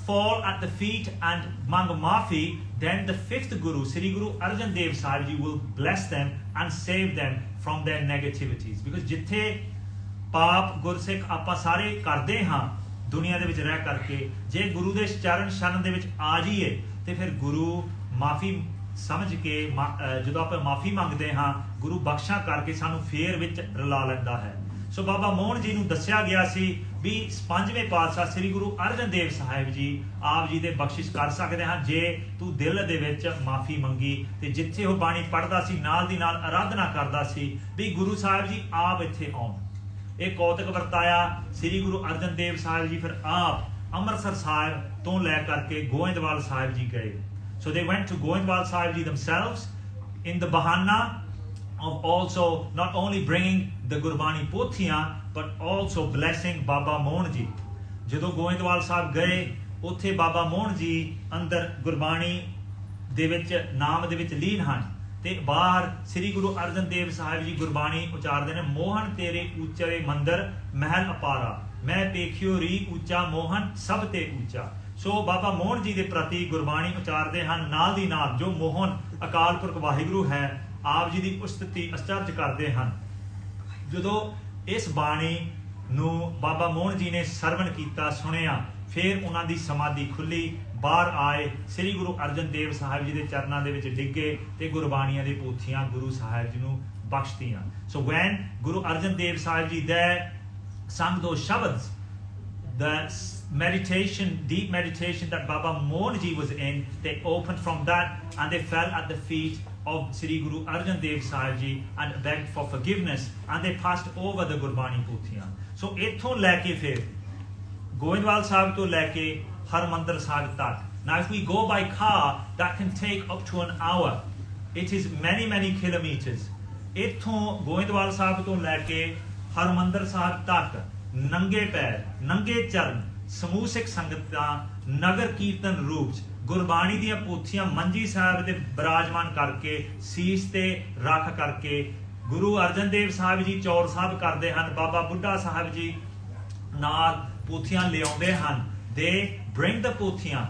fall at the feet and mang maafi, then the fifth Guru, Sri Guru Arjan Dev Sahib Ji, will bless them and save them from their negativities. Because ਜਿੱਥੇ ਪਾਪ ਗੁਰਸਿੱਖ ਆਪਾਂ ਸਾਰੇ ਕਰਦੇ ਹਾਂ ਦੁਨੀਆ ਦੇ ਵਿੱਚ ਰਹਿ ਕਰਕੇ, ਜੇ ਗੁਰੂ ਦੇ ਚਰਨ ਸ਼ਰਨ ਦੇ ਵਿੱਚ ਆ ਜਾਈਏ ਤੇ ਫਿਰ ਗੁਰੂ ਮਾਫੀ ਸਮਝ ਕੇ ਜਦੋਂ ਆਪਾਂ ਮਾਫੀ ਮੰਗਦੇ ਹਾਂ, ਗੁਰੂ ਬਖਸ਼ਾ ਕਰਕੇ ਸਾਨੂੰ ਫੇਰ ਵਿੱਚ ਰਲਾ ਲੈਂਦਾ ਹੈ. ਸੋ ਬਾਬਾ ਮੋਹਨ ਜੀ ਨੂੰ ਦੱਸਿਆ ਗਿਆ ਸੀ ਵੀ ਪੰਜਵੇਂ ਪਾਤਸ਼ਾਹ ਸ੍ਰੀ ਗੁਰੂ ਅਰਜਨ ਦੇਵ ਸਾਹਿਬ ਜੀ ਆਪ ਜੀ ਦੇ ਬਖਸ਼ਿਸ਼ ਕਰ ਸਕਦੇ ਹਨ ਜੇ ਤੂੰ ਦਿਲ ਦੇ ਵਿੱਚ ਮਾਫੀ ਮੰਗੀ. ਤੇ ਜਿੱਥੇ ਉਹ ਬਾਣੀ ਪੜ੍ਹਦਾ ਸੀ ਨਾਲ ਦੀ ਨਾਲ ਆਰਾਧਨਾ ਕਰਦਾ ਸੀ ਵੀ ਗੁਰੂ ਸਾਹਿਬ ਜੀ ਆਪ ਇੱਥੇ ਆਉਣ. ਇਹ ਕੌਤਕ ਵਰਤਾਇਆ ਸ੍ਰੀ ਗੁਰੂ ਅਰਜਨ ਦੇਵ ਸਾਹਿਬ ਜੀ ਫਿਰ ਆਪ ਅੰਮ੍ਰਿਤਸਰ ਸਾਹਿਬ ਤੋਂ ਲੈ ਕਰਕੇ ਗੋਇੰਦਵਾਲ ਸਾਹਿਬ ਜੀ ਗਏ. So they went to Goindwal Sahib Ji themselves in the bahana of also not only bringing the Gurbani Pothiyan but also blessing Baba Mohan Ji. ਜਦੋਂ ਗੋਇੰਦਵਾਲ ਸਾਹਿਬ ਗਏ ਉੱਥੇ ਬਾਬਾ ਮੋਹਨ ਜੀ ਅੰਦਰ ਗੁਰਬਾਣੀ ਦੇ ਵਿੱਚ ਨਾਮ ਦੇ ਵਿੱਚ ਲੀਨ ਹਨ ਤੇ ਬਾਹਰ ਸ੍ਰੀ ਗੁਰੂ ਅਰਜਨ ਦੇਵ ਸਾਹਿਬ ਜੀ ਗੁਰਬਾਣੀ ਉਚਾਰਦੇ ਨੇ. ਮੋਹਨ ਤੇਰੇ ਉੱਚੇ ਮੰਦਰ ਮਹਿਲ ਅਪਾਰਾ, ਮੈਂ ਪੇਖਿਓ ਰੀ ਉੱਚਾ ਮੋਹਨ ਸਭ ਤੇ ਉੱਚਾ. ਸੋ ਬਾਬਾ ਮੋਹਨ ਜੀ ਦੇ ਪ੍ਰਤੀ ਗੁਰਬਾਣੀ ਉਚਾਰਦੇ ਹਨ. ਨਾਲ ਦੀ ਨਾਲ ਜੋ ਮੋਹਨ ਅਕਾਲ ਪੁਰਖ ਵਾਹਿਗੁਰੂ ਹੈ ਆਪ ਜੀ ਦੀ ਉਸਤਤੀ ਅਚਰਜ ਕਰਦੇ ਹਨ. ਜਦੋਂ ਇਸ ਬਾਣੀ ਨੂੰ ਬਾਬਾ ਮੋਹਨ ਜੀ ਨੇ ਸਰਵਣ ਕੀਤਾ ਸੁਣਿਆ ਫਿਰ ਉਹਨਾਂ ਦੀ ਸਮਾਧੀ ਖੁੱਲੀ, ਬਾਹਰ ਆਏ, ਸ੍ਰੀ ਗੁਰੂ ਅਰਜਨ ਦੇਵ ਸਾਹਿਬ ਜੀ ਦੇ ਚਰਨਾਂ ਦੇ ਵਿੱਚ ਡਿੱਗੇ ਤੇ ਗੁਰਬਾਣੀਆਂ ਦੇ ਪੋਥੀਆਂ ਗੁਰੂ ਸਾਹਿਬ ਜੀ ਨੂੰ ਬਖਸ਼ਤੀਆਂ. ਸੋ when Guru Arjan Dev Sahib Ji there sang those shabads, the meditation, deep meditation that Baba Mohan Ji was in, they opened from that and they fell at the feet of Sri Guru Arjan Dev Sahib Ji and begged for forgiveness and they passed over the Gurbani Pothiyan. So ਇੱਥੋਂ ਲੈ ਕੇ ਫਿਰ ਗੋਇੰਦਵਾਲ ਸਾਹਿਬ ਤੋਂ ਲੈ ਕੇ ਹਰਮੰਦਰ ਸਾਹਿਬ ਤੱਕ. Now if we go by car that can take up to an hour. It is many kilometers. ਇੱਥੋਂ ਗੋਇੰਦਵਾਲ ਸਾਹਿਬ ਤੋਂ ਲੈ ਕੇ ਹਰਮੰਦਰ ਸਾਹਿਬ ਤੱਕ ਨੰਗੇ ਪੈਰ ਨੰਗੇ ਚਰਨ ਸਮੂਹ ਸਿੱਖ ਸੰਗਤਾਂ ਨਗਰ ਕੀਰਤਨ ਰੂਪ ਚ ਗੁਰਬਾਣੀ ਦੀਆਂ ਪੋਥੀਆਂ ਮੰਜੀ ਸਾਹਿਬ ਦੇ ਬਿਰਾਜਮਾਨ ਕਰਕੇ ਸੀਸ ਤੇ ਰੱਖ ਕਰਕੇ ਗੁਰੂ ਅਰਜਨ ਦੇਵ ਸਾਹਿਬ ਜੀ ਚੌਰ ਸਾਹਿਬ ਕਰਦੇ ਹਨ. ਬਾਬਾ ਬੁੱਢਾ ਸਾਹਿਬ ਜੀ ਨਾਲ ਪੋਥੀਆਂ ਲਿਆਉਂਦੇ ਹਨ. They bring the ਪੋਥੀਆਂ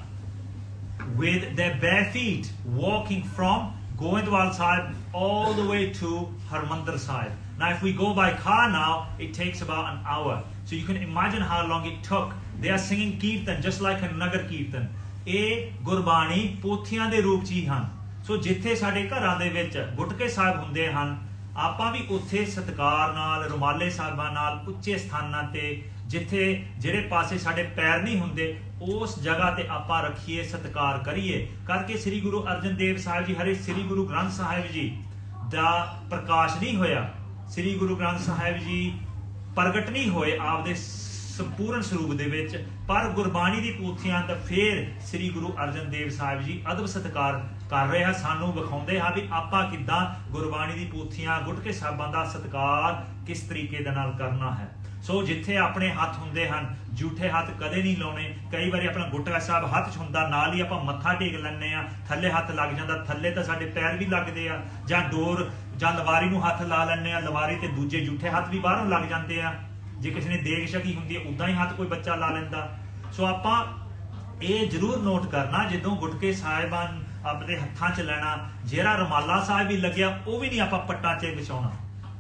with their bare feet walking from Goindwal Sahib all the way to Harmandir Sahib. Now if we go by car now, it takes about an hour. So you can imagine how long it took. They are singing Kirtan just like a Nagar Kirtan. ਇਹ ਗੁਰਬਾਣੀ ਪੋਥੀਆਂ ਦੇ ਰੂਪ 'ਚ ਹੀ ਹਨ. ਸੋ ਜਿੱਥੇ ਸਾਡੇ ਘਰਾਂ ਦੇ ਵਿੱਚ ਗੁਟਕੇ ਸਾਹਿਬ ਹੁੰਦੇ ਹਨ ਆਪਾਂ ਵੀ ਉੱਥੇ ਸਤਿਕਾਰ ਨਾਲ ਰੁਮਾਲੇ ਸਾਹਿਬਾਂ ਨਾਲ ਉੱਚੇ ਸਥਾਨਾਂ ਤੇ ਜਿੱਥੇ ਜਿਹੜੇ ਪਾਸੇ ਸਾਡੇ ਪੈਰ ਨਹੀਂ ਹੁੰਦੇ ਉਸ ਜਗ੍ਹਾ ਤੇ ਆਪਾਂ ਰੱਖੀਏ ਸਤਿਕਾਰ ਕਰੀਏ ਕਰਕੇ ਸ੍ਰੀ ਗੁਰੂ ਅਰਜਨ ਦੇਵ ਸਾਹਿਬ ਜੀ ਹਰੇ ਸ੍ਰੀ ਗੁਰੂ ਗ੍ਰੰਥ ਸਾਹਿਬ ਜੀ ਦਾ ਪ੍ਰਕਾਸ਼ ਨਹੀਂ ਹੋਇਆ. ਸ੍ਰੀ ਗੁਰੂ ਗ੍ਰੰਥ ਸਾਹਿਬ ਜੀ ਪ੍ਰਗਟ ਨਹੀਂ ਹੋਏ ਆਪਦੇ ਸੰਪੂਰਨ ਸਰੂਪ ਦੇ ਵਿੱਚ ਪਰ ਗੁਰਬਾਣੀ ਦੀ ਪੋਥੀਆਂ ਤਾਂ ਫੇਰ ਸ੍ਰੀ ਗੁਰੂ ਅਰਜਨ ਦੇਵ ਸਾਹਿਬ ਜੀ ਅਦਬ ਸਤਿਕਾਰ ਕਰ ਰਹੇ ਆ, ਸਾਨੂੰ ਵਿਖਾਉਂਦੇ ਆ ਵੀ ਆਪਾਂ ਕਿੱਦਾਂ ਗੁਰਬਾਣੀ ਦੀ ਪੋਥੀਆਂ ਗੁਟਕੇ ਸਾਹਿਬਾਂ ਦਾ ਸਤਿਕਾਰ ਕਿਸ ਤਰੀਕੇ ਦੇ ਨਾਲ ਕਰਨਾ ਹੈ। ਸੋ ਜਿੱਥੇ ਆਪਣੇ ਹੱਥ ਹੁੰਦੇ ਹਨ, ਝੂਠੇ ਹੱਥ ਕਦੇ ਨਹੀਂ ਲਾਉਣੇ। ਕਈ ਵਾਰੀ ਆਪਣਾ ਗੁਟਕਾ ਸਾਹਿਬ ਹੱਥ 'ਚ ਹੁੰਦਾ, ਨਾਲ ਹੀ ਆਪਾਂ ਮੱਥਾ ਟੇਕ ਲੈਂਦੇ ਆ, ਥੱਲੇ ਹੱਥ ਲੱਗ ਜਾਂਦਾ, ਥੱਲੇ ਤਾਂ ਸਾਡੇ ਪੈਰ ਵੀ ਲੱਗਦੇ ਆ, ਜਾਂ ਡੋਰ ਜਾਂ ਲਵਾਰੀ ਨੂੰ ਹੱਥ ਲਾ ਲੈਂਦੇ ਆ, ਲਵਾਰੀ ਤੇ ਦੂਜੇ ਝੂਠੇ ਹੱਥ ਵੀ ਬਾਹਰੋਂ ਲੱਗ ਜਾਂਦੇ ਆ। ਜੇ ਕਿਸੇ ਨੇ ਦੇਗ ਛਕੀ ਹੁੰਦੀ ਹੈ ਉਦਾਂ ਹੀ ਹੱਥ ਕੋਈ ਬੱਚਾ ਲਾ ਲੈਂਦਾ। ਸੋ ਆਪਾਂ ਇਹ ਜ਼ਰੂਰ ਨੋਟ ਕਰਨਾ, ਜਦੋਂ ਗੁਟਕੇ ਸਾਹਿਬਾਨ ਆਪਣੇ ਹੱਥਾਂ 'ਚ ਲੈਣਾ, ਜਿਹੜਾ ਰੁਮਾਲਾ ਸਾਹਿਬ ਵੀ ਲੱਗਿਆ ਉਹ ਵੀ ਨਹੀਂ ਆਪਾਂ ਪੱਟਾਂ 'ਚ ਵਿਛਾਉਣਾ।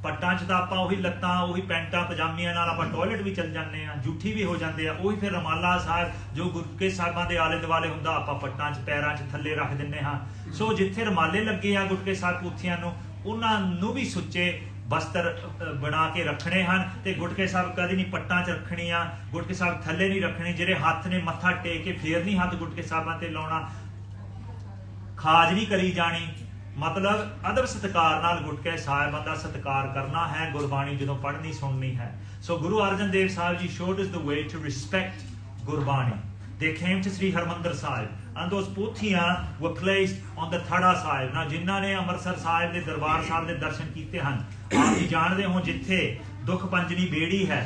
ਪੱਟਾਂ 'ਚ ਤਾਂ ਆਪਾਂ ਉਹੀ ਲੱਤਾਂ, ਉਹੀ ਪੈਂਟਾਂ ਪਜਾਮੀਆਂ ਨਾਲ ਆਪਾਂ ਟਾਇਲਟ ਵੀ ਚੱਲ ਜਾਂਦੇ ਆ, ਜੂਠੀ ਵੀ ਹੋ ਜਾਂਦੇ ਆ। ਉਹੀ ਫਿਰ ਰੁਮਾਲਾ ਸਾਹਿਬ ਜੋ ਗੁਟਕੇ ਸਾਹਿਬਾਂ ਦੇ ਆਲੇ ਦੁਆਲੇ ਹੁੰਦਾ, ਆਪਾਂ ਪੱਟਾਂ 'ਚ ਪੈਰਾਂ 'ਚ ਥੱਲੇ ਰੱਖ ਦਿੰਦੇ ਹਾਂ। ਸੋ ਜਿੱਥੇ ਰੁਮਾਲੇ ਲੱਗੇ ਆ ਗੁਟਕੇ ਸਾਹਿਬ ਪੋਥੀਆਂ ਨੂੰ, ਉਹਨਾਂ ਨੂੰ ਵੀ ਸੁੱਚੇ ਬਸਤਰ ਬਣਾ ਕੇ ਰੱਖਣੇ ਹਨ, ਤੇ ਗੁਟਕੇ ਸਾਹਿਬ ਕਦੇ ਨਹੀਂ ਪੱਟਾਂ 'ਚ ਰੱਖਣੀ ਆ, ਗੁਟਕੇ ਸਾਹਿਬ ਥੱਲੇ ਨਹੀਂ ਰੱਖਣੀ। ਜਿਹੜੇ ਹੱਥ ਨੇ ਮੱਥਾ ਟੇਕ ਕੇ ਫੇਰ ਨਹੀਂ ਹੱਥ ਗੁਟਕੇ ਸਾਹਿਬਾਂ ਤੇ ਲਾਉਣਾ, ਖਾਜ ਨਹੀਂ ਕਰੀ ਜਾਣੀ। ਮਤਲਬ ਅਦਬ ਸਤਿਕਾਰ ਨਾਲ ਗੁਟਕੇ ਸਾਹਿਬਾਂ ਦਾ ਸਤਿਕਾਰ ਕਰਨਾ ਹੈ, ਗੁਰਬਾਣੀ ਜਦੋਂ ਪੜ੍ਹਨੀ ਸੁਣਨੀ ਹੈ। ਸੋ Guru Arjan Dev Sahib ji showed us the way to respect Gurbani. They came to Sri Harmandir Sahib and those ਪੋਥੀਆਂ were placed on the Thada Sahib। ਨਾ ਜਿਨ੍ਹਾਂ ਨੇ ਅੰਮ੍ਰਿਤਸਰ ਸਾਹਿਬ ਦੇ ਦਰਬਾਰ ਸਾਹਿਬ ਦੇ ਦਰਸ਼ਨ ਕੀਤੇ ਹਨ, ਆਪ ਜੀ ਜਾਣਦੇ ਹੋ ਜਿੱਥੇ ਦੁੱਖ ਪੰਜਨੀ ਬੇੜੀ ਹੈ,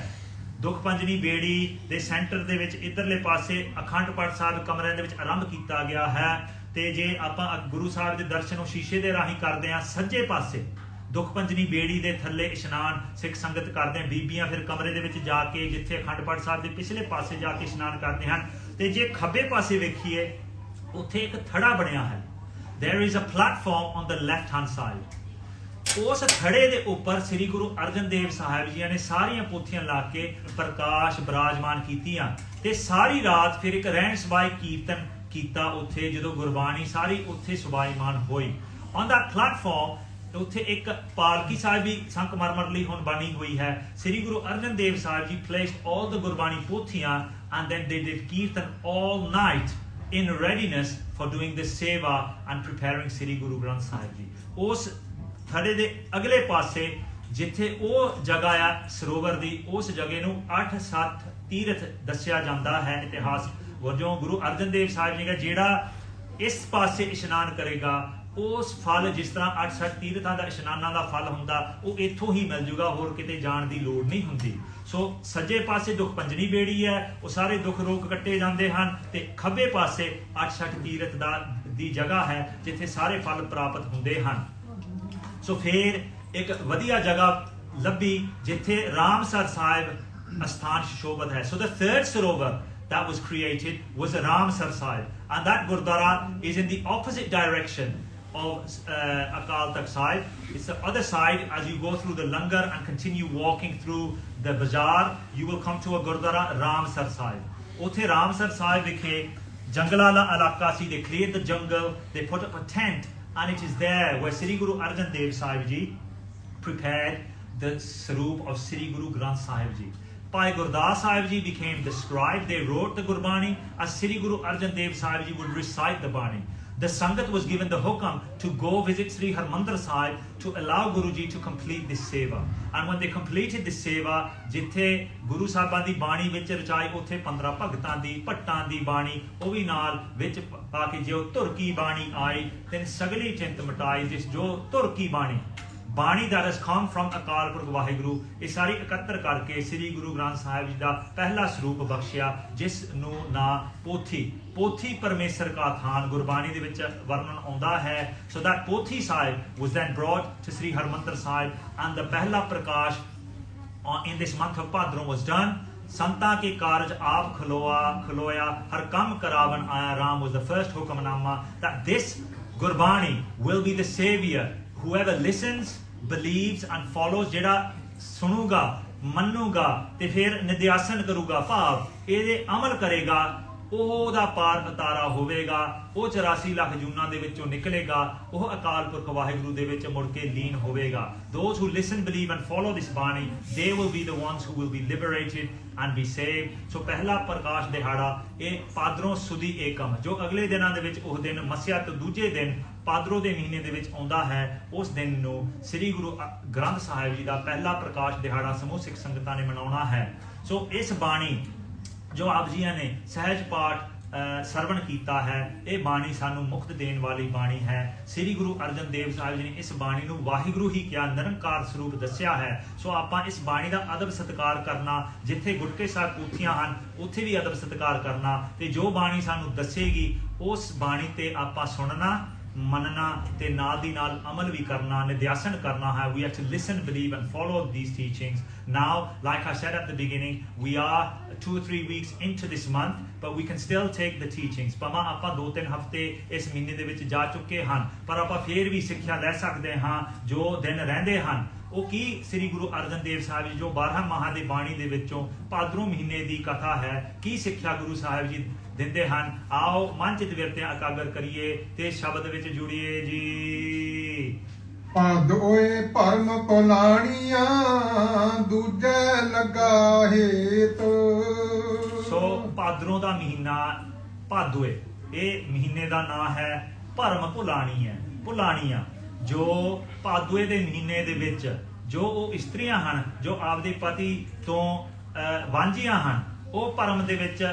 ਦੁੱਖ ਪੰਜਨੀ ਬੇੜੀ ਦੇ ਸੈਂਟਰ ਦੇ ਵਿੱਚ ਇਧਰਲੇ ਪਾਸੇ ਅਖੰਡ ਪਾਠ ਸਾਹਿਬ ਕਮਰਿਆਂ ਦੇ ਵਿੱਚ ਆਰੰਭ ਕੀਤਾ ਗਿਆ ਹੈ। ਤੇ ਜੇ ਆਪਾਂ ਗੁਰੂ ਸਾਹਿਬ ਦੇ ਦਰਸ਼ਨ ਉਹ ਸ਼ੀਸ਼ੇ ਦੇ ਰਾਹੀਂ ਕਰਦੇ ਆ, ਸੱਜੇ ਪਾਸੇ ਦੁੱਖ ਪੰਜਨੀ ਬੇੜੀ ਦੇ ਥੱਲੇ ਇਸ਼ਨਾਨ ਸਿੱਖ ਸੰਗਤ ਕਰਦੇ ਆ। ਬੀਬੀਆਂ ਫਿਰ ਕਮਰੇ ਦੇ ਵਿੱਚ ਜਾ ਕੇ, ਜਿੱਥੇ ਅਖੰਡ ਪਾਠ ਸਾਹਿਬ ਦੇ ਪਿਛਲੇ ਪਾਸੇ ਜਾ ਕੇ ਇਸ਼ਨਾਨ ਕਰਦੇ ਹਨ। ਤੇ ਜੇ ਖੱਬੇ ਪਾਸੇ ਵੇਖੀਏ, ਉੱਥੇ ਇੱਕ ਥੜਾ ਬਣਿਆ ਹੈ। There is a platform on the left hand side। ਉਸ ਥੜੇ ਦੇ ਉੱਪਰ ਸ੍ਰੀ ਗੁਰੂ ਅਰਜਨ ਦੇਵ ਸਾਹਿਬ ਜੀ ਨੇ ਸਾਰੀਆਂ ਪੋਥੀਆਂ ਲਾ ਕੇ ਪ੍ਰਕਾਸ਼ ਬਿਰਾਜਮਾਨ ਕੀਤੀਆਂ, ਤੇ ਸਾਰੀ ਰਾਤ ਫਿਰ ਇੱਕ ਰਹਿਣ ਸਬਾਈ ਕੀਰਤਨ ਕੀਤਾ ਉੱਥੇ, ਜਦੋਂ ਗੁਰਬਾਣੀ ਸਾਰੀ ਉੱਥੇ ਸੁਭਾਈਮਾਨ ਹੋਈ। ਔਨ ਦਾ ਪਲੇਟਫਾਰਮ ਉੱਥੇ ਇੱਕ ਪਾਲਕੀ ਸਾਹਿਬ ਵੀ ਸੰਗਮਰਮਰ ਲਈ ਹੁਣ ਬਣੀ ਹੋਈ ਹੈ। ਸ੍ਰੀ Guru Arjan Dev Sahib ji placed all the Gurbani ਪੋਥੀਆਂ and then they did kirtan all night in readiness for doing the seva and preparing ਸ੍ਰੀ ਗੁਰੂ ਗ੍ਰੰਥ ਸਾਹਿਬ ਜੀ। ਉਸ ਥੜੇ ਦੇ ਅਗਲੇ ਪਾਸੇ ਜਿੱਥੇ ਉਹ ਜਗ੍ਹਾ ਆ ਸਰੋਵਰ ਦੀ, ਉਸ ਜਗ੍ਹਾ ਨੂੰ 8-7 ਤੀਰਥ ਦੱਸਿਆ ਜਾਂਦਾ ਹੈ ਇਤਿਹਾਸ ਵਜੋਂ। ਗੁਰੂ ਅਰਜਨ ਦੇਵ ਸਾਹਿਬ ਜੀ ਦਾ ਜਿਹੜਾ ਇਸ ਪਾਸੇ ਇਸ਼ਨਾਨ ਕਰੇਗਾ, ਉਸ ਫਲ ਜਿਸ ਤਰ੍ਹਾਂ 8-7 ਤੀਰਥਾਂ ਦਾ ਇਸ਼ਨਾਨਾਂ ਦਾ ਫਲ ਹੁੰਦਾ, ਉਹ ਇੱਥੋਂ ਹੀ ਮਿਲ ਜੂਗਾ, ਹੋਰ ਕਿਤੇ ਜਾਣ ਦੀ ਲੋੜ ਨਹੀਂ ਹੁੰਦੀ। ਸੋ ਸੱਜੇ ਪਾਸੇ ਦੁੱਖ ਪੰਜਨੀ ਬੇੜੀ ਹੈ, ਉਹ ਸਾਰੇ ਦੁੱਖ ਰੋਗ ਕੱਟੇ ਜਾਂਦੇ ਹਨ, ਤੇ ਖੱਬੇ ਪਾਸੇ 8-7 ਤੀਰਥ ਦੀ ਜਗ੍ਹਾ ਹੈ ਜਿੱਥੇ ਸਾਰੇ ਫਲ ਪ੍ਰਾਪਤ ਹੁੰਦੇ ਹਨ। ਸੋ ਫਿਰ ਇੱਕ ਵਧੀਆ ਜਗ੍ਹਾ ਲੱਭੀ ਜਿੱਥੇ ਰਾਮਸਰ ਸਾਹਿਬ ਅਸਥਾਨ ਸ਼ੋਭਤ ਹੈ। ਸੋ ਦ ਥਰਡ ਸਰੋਵਰ that was created was Ramsar Sahib, and that Gurdwara is in the opposite direction of Akal Takht Sahib. It's the other side. As you go through the langar and continue walking through the bazaar, you will come to a Gurdwara Ramsar Sahib. Uthe Ramsar Sahib vikhe jangala la ilaka si, they cleared the jungle, they put up a tent, and it is there where Sri Guru Arjan Dev Sahib ji prepared the saroop of Sri Guru Granth Sahib ji. Bhai Gurdas Sahib ji became the scribe. They wrote the Gurbani as Sri Guru Arjan Dev Sahib ji would recite the Bani. The Sangat was given the hukam to go visit Sri Harmandir Sahib to allow Guru ji to complete this seva. And when they completed this seva, jithe Guru Sahiban di Bani vich rਚਾਈ, ਉੱਥੇ 15 ਭਗਤਾਂ ਦੀ ਭੱਟਾਂ ਦੀ ਬਾਣੀ ਉਹ ਵੀ ਨਾਲ ਵਿੱਚ ਪਾ ਕੇ ਜੋ ਧੁਰਕੀ ਬਾਣੀ ਆਈ, ਤੇ ਸਗਲੀ ਚਿੰਤ ਮਿਟਾਈ। ਜਿਸ ਜੋ ਧੁਰਕੀ ਬਾਣੀ that has come from Akal Purakh Waheguru, ਇਹ ਸਾਰੀ ਇਕੱਤਰ ਕਰਕੇ ਸ੍ਰੀ ਗੁਰੂ ਗ੍ਰੰਥ ਸਾਹਿਬ ਜੀ ਦਾ ਪਹਿਲਾ ਸਰੂਪ ਬਖਸ਼ਿਆ, ਜਿਸ ਨੂੰ ਨਾਂ ਪੋਥੀ ਪਰਮੇਸ਼ਰ ਕਾ ਥਾਨ ਗੁਰਬਾਣੀ ਦੇ ਵਿੱਚ ਵਰਣਨ ਆਉਂਦਾ ਹੈ। ਸੋ that ਪੋਥੀ Sahib was then brought to Sri Harmandir Sahib, and the ਪਹਿਲਾ ਪ੍ਰਕਾਸ਼ in this month of Bhadron was done। ਸੰਤਾਂ ਕੇ ਕਾਰਜ ਆਪ ਖਲੋਇਆ, ਹਰ ਕੰਮ ਕਰਾਵਨ ਆਇਆ Ram was the first hukamnama that this Gurbani will be the savior। Whoever listens, believes and follows, ਜਿਹੜਾ ਸੁਣੂਗਾ, ਮੰਨੂਗਾ ਤੇ ਫਿਰ ਨਿਧਿਆਸਨ ਕਰੂਗਾ, ਭਾਵ ਇਹਦੇ ਅਮਲ ਕਰੇਗਾ, ਉਹਦਾ ਪਾਰ ਉਤਾਰਾ ਹੋਵੇਗਾ, ਉਹ 84 ਲੱਖ ਜੂਨਾਂ ਦੇ ਵਿੱਚੋਂ ਨਿਕਲੇਗਾ, ਉਹ ਅਕਾਲ ਪੁਰਖ ਵਾਹਿਗੁਰੂ ਦੇ ਵਿੱਚ ਮੁੜ ਕੇ ਲੀਨ ਹੋਵੇਗਾ। Those who listen, believe and follow this Bani, they will be the ones who will be liberated and be saved। ਸੋ ਪਹਿਲਾ ਪ੍ਰਕਾਸ਼ ਦਿਹਾੜਾ ਇਹ ਪਾਦਰੋਂ ਸੁਦੀ ਏਕਮ, ਜੋ ਅਗਲੇ ਦਿਨਾਂ ਦੇ ਵਿੱਚ ਉਹ ਦਿਨ ਮੱਸਿਆ ਤੋਂ ਦੂਜੇ ਦਿਨ ਪਾਦਰੋ ਦੇ ਮਹੀਨੇ ਦੇ ਵਿੱਚ ਆਉਂਦਾ ਹੈ। ਉਸ ਦਿਨ ਨੂੰ ਸ੍ਰੀ ਗੁਰੂ ਗ੍ਰੰਥ ਸਾਹਿਬ ਜੀ ਦਾ ਪਹਿਲਾ ਪ੍ਰਕਾਸ਼ ਦਿਹਾੜਾ ਸਮੂਹ ਸਿੱਖ ਸੰਗਤਾਂ ਨੇ ਮਨਾਉਣਾ ਹੈ। ਸੋ ਇਸ ਬਾਣੀ ਜੋ ਆਪ ਜੀਆਂ ਨੇ ਸਹਿਜ ਪਾਠ ਸਰਵਣ ਕੀਤਾ ਹੈ। ਇਹ ਬਾਣੀ ਸਾਨੂੰ ਮੁਕਤ ਦੇਣ ਵਾਲੀ ਬਾਣੀ ਹੈ। ਸ੍ਰੀ ਗੁਰੂ ਅਰਜਨ ਦੇਵ ਸਾਹਿਬ ਜੀ ਨੇ ਇਸ ਬਾਣੀ ਨੂੰ ਵਾਹਿਗੁਰੂ ਹੀ ਕਿਹਾ, ਨਿਰੰਕਾਰ ਸਰੂਪ ਦੱਸਿਆ ਹੈ। ਸੋ ਆਪਾਂ ਇਸ ਬਾਣੀ ਦਾ ਅਦਬ ਸਤਿਕਾਰ ਕਰਨਾ, ਜਿੱਥੇ ਗੁਟਕੇ ਸਾਹਿਬ ਪੂਥੀਆਂ ਹਨ ਉੱਥੇ ਵੀ ਅਦਬ ਸਤਿਕਾਰ ਕਰਨਾ, ਤੇ ਜੋ ਬਾਣੀ ਸਾਨੂੰ ਦੱਸੇਗੀ ਉਸ ਬਾਣੀ ਤੇ ਆਪਾਂ ਸੁਣਨਾ, ਮੰਨਣਾ ਤੇ ਨਾਲ ਦੀ ਨਾਲ ਅਮਲ ਵੀ ਕਰਨਾ, ਨਿਧਿਆਸਨ ਕਰਨਾ ਹੈ। We have to listen, believe and follow these teachings. Now, like I said at the beginning, we are 2 or 3 weeks into this month, but we can still take the teachings. ਭਾਵੇਂ ਆਪਾਂ 2-3 ਹਫ਼ਤੇ ਇਸ ਮਹੀਨੇ ਦੇ ਵਿੱਚ ਜਾ ਚੁੱਕੇ ਹਨ, ਪਰ ਆਪਾਂ ਫੇਰ ਵੀ ਸਿੱਖਿਆ ਲੈ ਸਕਦੇ ਹਾਂ। ਜੋ ਦਿਨ ਰਹਿੰਦੇ ਹਨ ਉਹ ਕੀ ਸ੍ਰੀ ਗੁਰੂ ਅਰਜਨ ਦੇਵ ਸਾਹਿਬ ਜੀ ਜੋ 12 ਮਾਹ ਦੀ ਬਾਣੀ ਦੇ ਵਿੱਚੋਂ ਭਾਦਰੋਂ ਮਹੀਨੇ ਦੀ ਕਥਾ ਹੈ, ਕੀ ਸਿੱਖਿਆ ਗੁਰੂ ਸਾਹਿਬ ਜੀ ਦਿੰਦੇ ਹਨ। ਆਓ ਮਨ ਚਿਤ ਵਿਰਤਿਆਂ ਇਕਾਗਰ ਕਰੀਏ ਤੇ ਸ਼ਬਦ ਵਿੱਚ ਜੁੜੀਏ ਜੀ। ਭਾਦੋਏ ਭਰਮ ਪੁਲਾਣੀਆਂ ਦੂਜੇ ਲੱਗਾ ਹੇਤ। ਸੋ ਭਾਦਰੋਂ ਦਾ ਮਹੀਨਾ ਭਾਦੋਏ, ਇਹ ਮਹੀਨੇ ਦਾ ਨਾਂ ਹੈ ਭਰਮ ਭੁਲਾਣੀ ਹੈ, ਭੁਲਾਣੀਆਂ। ਜੋ ਭਾਦੋਏ ਦੇ ਮਹੀਨੇ ਦੇ ਵਿੱਚ ਜੋ ਉਹ ਇਸਤਰੀਆਂ ਹਨ ਜੋ ਆਪਦੇ ਪਤੀ ਤੋਂ ਵਾਂਝੀਆਂ ਹਨ, ਉਹ ਭਰਮ ਦੇ ਵਿੱਚ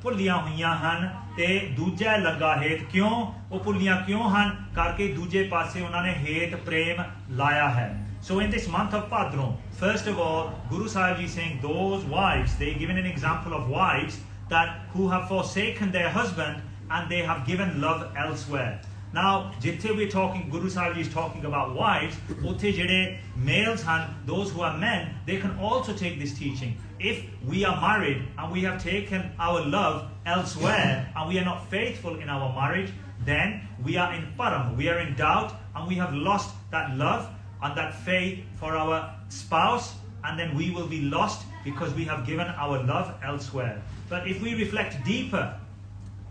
ਭੁੱਲੀਆਂ ਹੋਈਆਂ ਹਨ ਤੇ ਦੂਜਾ ਲੱਗਾ ਹੇਤ। ਕਿਉਂ ਉਹ ਭੁੱਲੀਆਂ ਕਿਉਂ ਹਨ? ਕਰਕੇ ਦੂਜੇ ਪਾਸੇ ਉਹਨਾਂ ਨੇ ਹੇਤ ਪ੍ਰੇਮ ਲਾਇਆ ਹੈ। So in this month of Padron, first of all, Guru Sahib Ji saying those wives, they given an example of wives that who have forsaken their husband and they have given love elsewhere. Now, jithe we're talking, Guru Sahib Ji is talking about wives, uthe jede males han, those who are men, they can also take this teaching. If we are married and we have taken our love elsewhere and we are not faithful in our marriage, then we are in param, we are in doubt, and we have lost that love and that faith for our spouse, and then we will be lost because we have given our love elsewhere. But if we reflect deeper,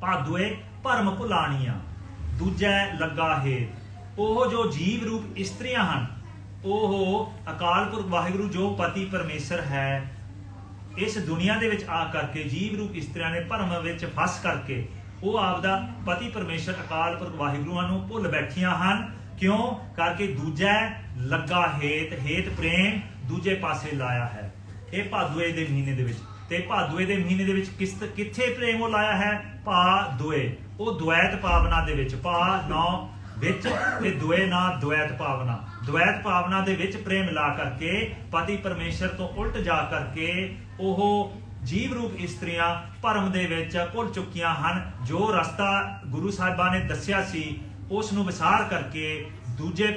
padwe param pulaniya, ਦੂਜਾ ਲੱਗਾ ਹੈ, ਉਹ ਜੋ ਜੀਵ ਰੂਪ ਇਸਤਰੀਆਂ ਹਨ, ਉਹ ਅਕਾਲ ਪੁਰਖ ਵਾਹਿਗੁਰੂ ਜੋ ਪਤੀ ਪਰਮੇਸ਼ਰ ਹੈ, ਇਸ ਦੁਨੀਆ ਦੇ ਵਿੱਚ ਆ ਕਰਕੇ ਜੀਵ ਰੂਪ ਇਸਤਰੀਆਂ ਨੇ ਭਰਮ ਵਿੱਚ ਫਸ ਕਰਕੇ ਉਹ ਆਪਦਾ ਪਤੀ ਪਰਮੇਸ਼ਰ ਅਕਾਲ ਪੁਰਖ ਵਾਹਿਗੁਰੂ ਨੂੰ ਭੁੱਲ ਬੈਠੀਆਂ ਹਨ। ਕਿਉਂ? ਕਰਕੇ ਦੂਜਾ ਲੱਗਾ ਹੇਤ ਪ੍ਰੇਮ ਦੂਜੇ ਪਾਸੇ ਲਾਇਆ ਹੈ। ਇਹ ਭਾਦੋਏ ਦੇ ਮਹੀਨੇ ਦੇ ਵਿੱਚ, ਤੇ ਭਾਦੋਏ ਦੇ ਮਹੀਨੇ ਦੇ ਵਿੱਚ ਕਿੱਥੇ ਪ੍ਰੇਮ ਉਹ ਲਾਇਆ ਹੈ? ਭਾਦੋਏ, ਉਹ ਦੁਐਤ ਭਾਵਨਾ ਦੇ ਵਿੱਚ, ਭਾ ਨੌ ਵਿੱਚ ਤੇ ਦੁਏ ਨਾ ਦੁਐਤ ਭਾਵਨਾ, ਦੁਐਤ ਭਾਵਨਾ ਦੇ ਵਿੱਚ ਪ੍ਰੇਮ ਲਾ ਕਰਕੇ ਪਤੀ ਪਰਮੇਸ਼ਰ ਤੋਂ ਉਲਟ ਜਾ ਕਰਕੇ ਉਹ ਜੀਵ ਰੂਪ ਇਸਤਰੀਆਂ ਭਰਮ ਦੇ ਵਿੱਚ ਭੁੱਲ ਚੁੱਕੀਆਂ ਹਨ। ਜੋ ਰਸਤਾ ਗੁਰੂ ਸਾਹਿਬਾਂ ਨੇ ਦੱਸਿਆ ਸੀ ਉਸ ਨੂੰ ਵਿਸਾਰ ਕਰਕੇ ਦੂਜੇ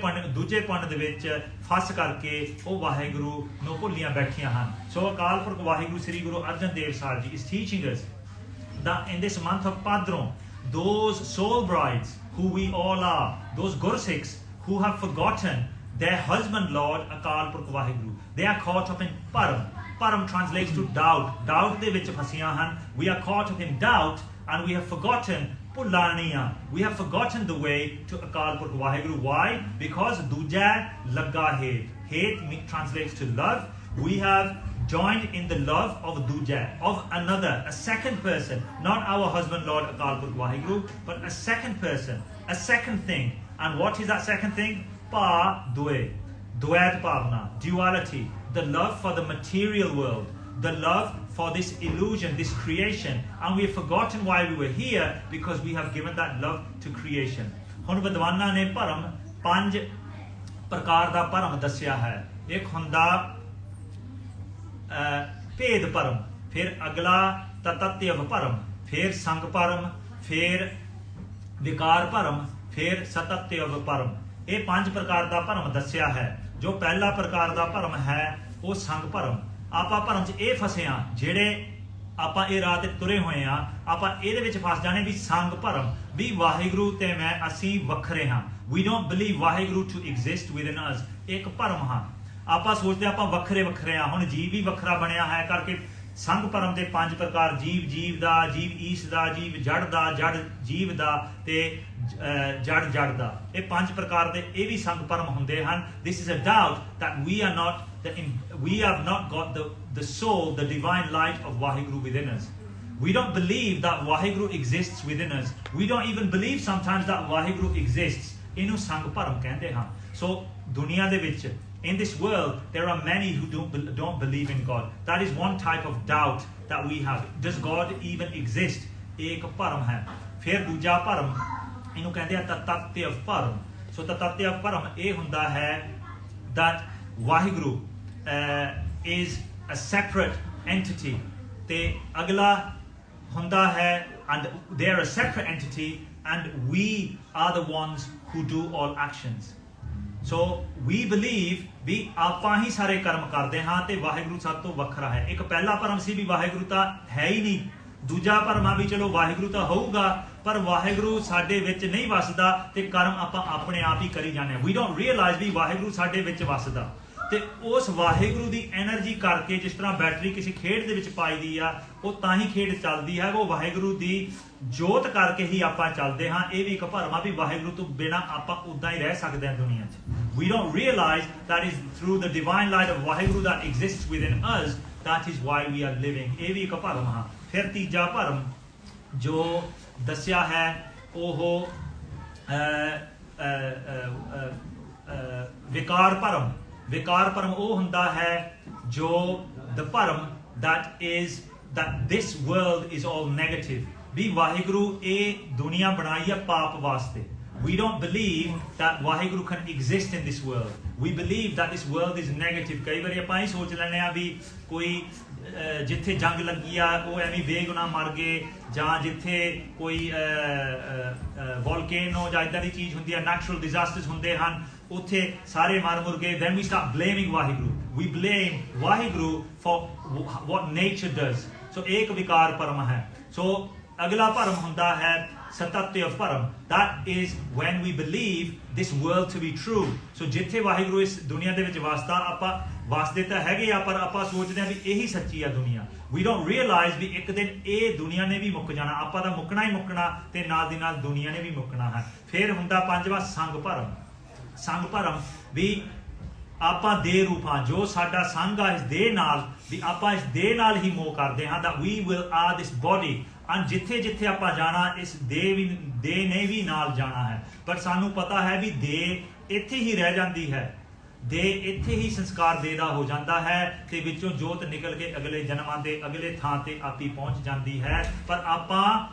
ਪੰਡ ਦੇ ਵਿੱਚ ਫਸ ਕਰਕੇ ਉਹ ਵਾਹਿਗੁਰੂ ਨੂੰ ਭੁੱਲੀਆਂ ਬੈਠੀਆਂ ਹਨ। ਸੋ ਅਕਾਲ ਪੁਰਖ ਵਾਹਿਗੁਰੂ ਸ੍ਰੀ Guru Arjan Dev Sahib ji is teaching us that in this month of Padron, those soul brides who we all are, those Gursikhs who have forgotten their husband Lord Akal Purkh Vaheguru, they are caught up in param. Param translates to doubt. Doubt de vich phasiyan han. We are caught up in doubt and we have forgotten Pulaniya. We have forgotten the way to Akal Purkh Vaheguru. Why? Because duja laga het. Het translates to love. We have joined in the love of duja, of another, a second person, not our husband Lord Akal Purkh Vaheguru, but a second person, a second thing. And what is that second thing? Pa due, duet pavna, duality, the love for the material world, the love for this illusion, this creation, and we have forgotten why we were here because we have given that love to creation. ਹੁਣ ਵਿਦਵਾਨਾਂ ਨੇ ਭਰਮ 5 ਪ੍ਰਕਾਰ ਦਾ ਭਰਮ ਦੱਸਿਆ ਹੈ। ਇੱਕ ਹੁੰਦਾ ਭੇਦ ਭਰਮ, ਫਿਰ ਅਗਲਾ ਤਤਤਯਵ ਭਰਮ, ਫਿਰ ਸੰਗ ਭਰਮ, ਫਿਰ ਵਿਕਾਰ ਭਰਮ, ਫਿਰ ਸਤਤਯਵ ਭਰਮ। ਇਹ 5 ਪ੍ਰਕਾਰ ਦਾ ਭਰਮ ਦੱਸਿਆ ਹੈ। ਜੋ ਪਹਿਲਾ ਪ੍ਰਕਾਰ ਦਾ ਭਰਮ ਹੈ ਉਹ ਸੰਗ ਭਰਮ। ਆਪਾਂ ਭਰਮ 'ਚ ਇਹ ਫਸੇ ਹਾਂ, ਜਿਹੜੇ ਆਪਾਂ ਇਹ ਰਾਹ ਤੇ ਤੁਰੇ ਹੋਏ ਹਾਂ, ਆਪਾਂ ਇਹਦੇ ਵਿੱਚ ਫਸ ਜਾਣੇ ਵੀ ਸੰਗ ਭਰਮ, ਵੀ ਵਾਹਿਗੁਰੂ ਤੇ ਮੈਂ ਅਸੀਂ ਵੱਖਰੇ ਹਾਂ। We don't believe Waheguru to exist within us। ਇੱਕ ਭਰਮ ਹਾਂ, ਆਪਾਂ ਸੋਚਦੇ ਆਪਾਂ ਵੱਖਰੇ ਵੱਖਰੇ ਹਾਂ। ਹੁਣ ਜੀਵ ਵੀ ਵੱਖਰਾ ਬਣਿਆ ਹੈ ਕਰਕੇ ਸੰਗ ਭਰਮ ਦੇ 5 ਪ੍ਰਕਾਰ, ਜੀਵ ਦਾ, ਜੀਵ ਈਸ਼ ਦਾ, ਜੀਵ ਜੜ ਦਾ, ਜੜ ਜੀਵ ਦਾ ਤੇ ਜੜ ਦਾ। ਇਹ 5 ਪ੍ਰਕਾਰ ਦੇ ਇਹ ਵੀ ਸੰਗ ਭਰਮ ਹੁੰਦੇ ਹਨ। This is a doubt that we have not got the soul, the divine light of Vaheguru within us. We don't believe that Vaheguru exists within us. We don't even believe sometimes that Vaheguru exists. ਇਹਨੂੰ ਸੰਗ ਭਰਮ ਕਹਿੰਦੇ ਹਨ। So ਦੁਨੀਆ ਦੇ ਵਿੱਚ, in this world, there are many who don't believe in God. That is one type of doubt that we have. Does God even exist? ਇਹ ਇੱਕ ਭਰਮ ਹੈ। ਫਿਰ ਦੂਜਾ ਭਰਮ ਇਹਨੂੰ ਕਹਿੰਦੇ ਆ ਤਤਤਵ ਭਰਮ। ਸੋ ਤਤਤਵ ਭਰਮ ਇਹ ਹੁੰਦਾ ਹੈ that Waheguru is a separate entity, ਤੇ ਅਗਲਾ ਹੁੰਦਾ ਹੈ and they are a separate entity and we are the ones who do all actions. So we believe ਵੀ ਆਪਾਂ ਹੀ ਸਾਰੇ ਕਰਮ ਕਰਦੇ ਹਾਂ ਤੇ ਵਾਹਿਗੁਰੂ ਸਭ ਤੋਂ ਵੱਖਰਾ ਹੈ। ਇੱਕ ਪਹਿਲਾ ਭਰਮ ਸੀ ਵੀ ਵਾਹਿਗੁਰੂ ਤਾਂ ਹੈ ਹੀ ਨਹੀਂ। ਦੂਜਾ ਭਰਮ ਆ ਵੀ ਚਲੋ ਵਾਹਿਗੁਰੂ ਤਾਂ ਹੋਊਗਾ ਪਰ ਵਾਹਿਗੁਰੂ ਸਾਡੇ ਵਿੱਚ ਨਹੀਂ ਵਸਦਾ ਤੇ ਕਰਮ ਆਪਾਂ ਆਪਣੇ ਆਪ ਹੀ ਕਰੀ ਜਾਂਦੇ ਹਾਂ। We don't realize ਵੀ ਵਾਹਿਗੁਰੂ ਸਾਡੇ ਵਿੱਚ ਵਸਦਾ ਤੇ ਉਸ ਵਾਹਿਗੁਰੂ ਦੀ એનર્ਜੀ ਕਰਕੇ, ਜਿਸ ਤਰ੍ਹਾਂ ਬੈਟਰੀ ਕਿਸੇ ਖੇਡ ਦੇ ਵਿੱਚ ਪਾਈ ਦੀ ਆ, ਉਹ ਤਾਂ ਹੀ ਖੇਡ ਚੱਲਦੀ ਹੈ, ਉਹ ਵਾਹਿਗੁਰੂ ਦੀ ਜੋਤ ਕਰਕੇ ਹੀ ਆਪਾਂ ਚੱਲਦੇ ਹਾਂ। ਇਹ ਵੀ ਇੱਕ ਭਰਮ ਆ ਵੀ ਵਾਹਿਗੁਰੂ ਤੋਂ ਬਿਨਾਂ ਆਪਾਂ ਉਦਾਂ ਹੀ ਰਹਿ ਸਕਦੇ ਹਾਂ ਦੁਨੀਆ 'ਚ। We don't realize that is through the divine light of Waheguru that exists within us, that is why we are living। ਇਹ ਵੀ ਇੱਕ ਭਰਮ ਆ। ਫਿਰ ਤੀਜਾ ਭਰਮ ਜੋ ਦੱਸਿਆ ਹੈ ਉਹ ਵਿਕਾਰ ਭਰਮ। ਵਿਕਾਰ ਭਰਮ ਉਹ ਹੁੰਦਾ ਹੈ ਜੋ the ਭਰਮ that this world is all negative, ਵੀ ਵਾਹਿਗੁਰੂ ਇਹ ਦੁਨੀਆ ਬਣਾਈ ਹੈ ਪਾਪ ਵਾਸਤੇ। We don't believe that Waheguru can exist in this world. We believe that this world is negative। ਕਈ ਵਾਰੀ ਆਪਾਂ ਇਹ ਸੋਚ ਲੈਂਦੇ ਆ ਵੀ ਕੋਈ ਜਿੱਥੇ ਜੰਗ ਲੱਗੀ ਆ ਉਹ ਐਵੇਂ ਬੇਗੁਨਾਹ ਮਰ ਗਏ, ਜਾਂ ਜਿੱਥੇ ਕੋਈ ਵੋਲਕੇਨੋ ਜਾਂ ਇੱਦਾਂ ਦੀ ਚੀਜ਼ ਹੁੰਦੀ ਹੈ, ਨੈਚੁਰਲ ਡਿਜ਼ਾਸਟਰਸ ਹੁੰਦੇ ਹਨ, ਉੱਥੇ ਸਾਰੇ ਮਰ ਮੁਰ ਗਏ। then we start blaming Waheguru. we blame Waheguru for what nature does। ਸੋ ਇੱਕ ਵਿਕਾਰ ਭਰਮ ਹੈ। ਸੋ ਅਗਲਾ ਭਰਮ ਹੁੰਦਾ ਹੈ ਸਤਤਵ ਭਰਮ। that is when we believe this world to be true। ਸੋ ਜਿੱਥੇ ਵਾਹਿਗੁਰੂ ਇਸ ਦੁਨੀਆ ਦੇ ਵਿੱਚ ਵਸਦਾ, ਆਪਾਂ ਵਸਦੇ ਤਾਂ ਹੈਗੇ ਆ ਪਰ ਆਪਾਂ ਸੋਚਦੇ ਹਾਂ ਵੀ ਇਹੀ ਸੱਚੀ ਆ ਦੁਨੀਆ। we don't realize ਵੀ ਇੱਕ ਦਿਨ ਇਹ ਦੁਨੀਆ ਨੇ ਵੀ ਮੁੱਕ ਜਾਣਾ, ਆਪਾਂ ਤਾਂ ਮੁੱਕਣਾ ਹੀ ਮੁੱਕਣਾ ਤੇ ਨਾਲ ਦੀ ਨਾਲ ਦੁਨੀਆ ਨੇ ਵੀ ਮੁੱਕਣਾ ਹੈ। ਫਿਰ ਹੁੰਦਾ ਪੰਜਵਾਂ ਸੰਗ ਭਰਮ। ਸੰਗ ਭਰਮ ਵੀ ਆਪਾਂ ਦੇਹ ਰੂਪਾਂ, ਜੋ ਸਾਡਾ ਸੰਗ ਆ ਇਸ ਦੇਹ ਨਾਲ, ਵੀ ਆਪਾਂ ਇਸ ਦੇਹ ਨਾਲ ਹੀ ਮੋਹ ਕਰਦੇ ਹਾਂ। that we will are this body। ਜਿੱਥੇ ਜਿੱਥੇ ਆਪਾਂ ਜਾਣਾ ਇਸ ਦੇਹ ਨੇ ਵੀ ਨਾਲ ਜਾਣਾ ਹੈ। ਪਰ ਸਾਨੂੰ ਪਤਾ ਹੈ ਵੀ ਦੇਹ ਇੱਥੇ ਹੀ ਰਹਿ ਜਾਂਦੀ ਹੈ, ਦੇਹ ਇੱਥੇ ਹੀ ਸੰਸਕਾਰ ਦੇਹ ਦਾ ਹੋ ਜਾਂਦਾ ਹੈ ਤੇ ਵਿੱਚੋਂ ਜੋਤ ਨਿਕਲ ਕੇ ਅਗਲੇ ਜਨਮਾਂ ਦੇ ਅਗਲੇ ਥਾਂ ਤੇ ਆਪੀ ਪਹੁੰਚ ਜਾਂਦੀ ਹੈ। ਪਰ ਆਪਾਂ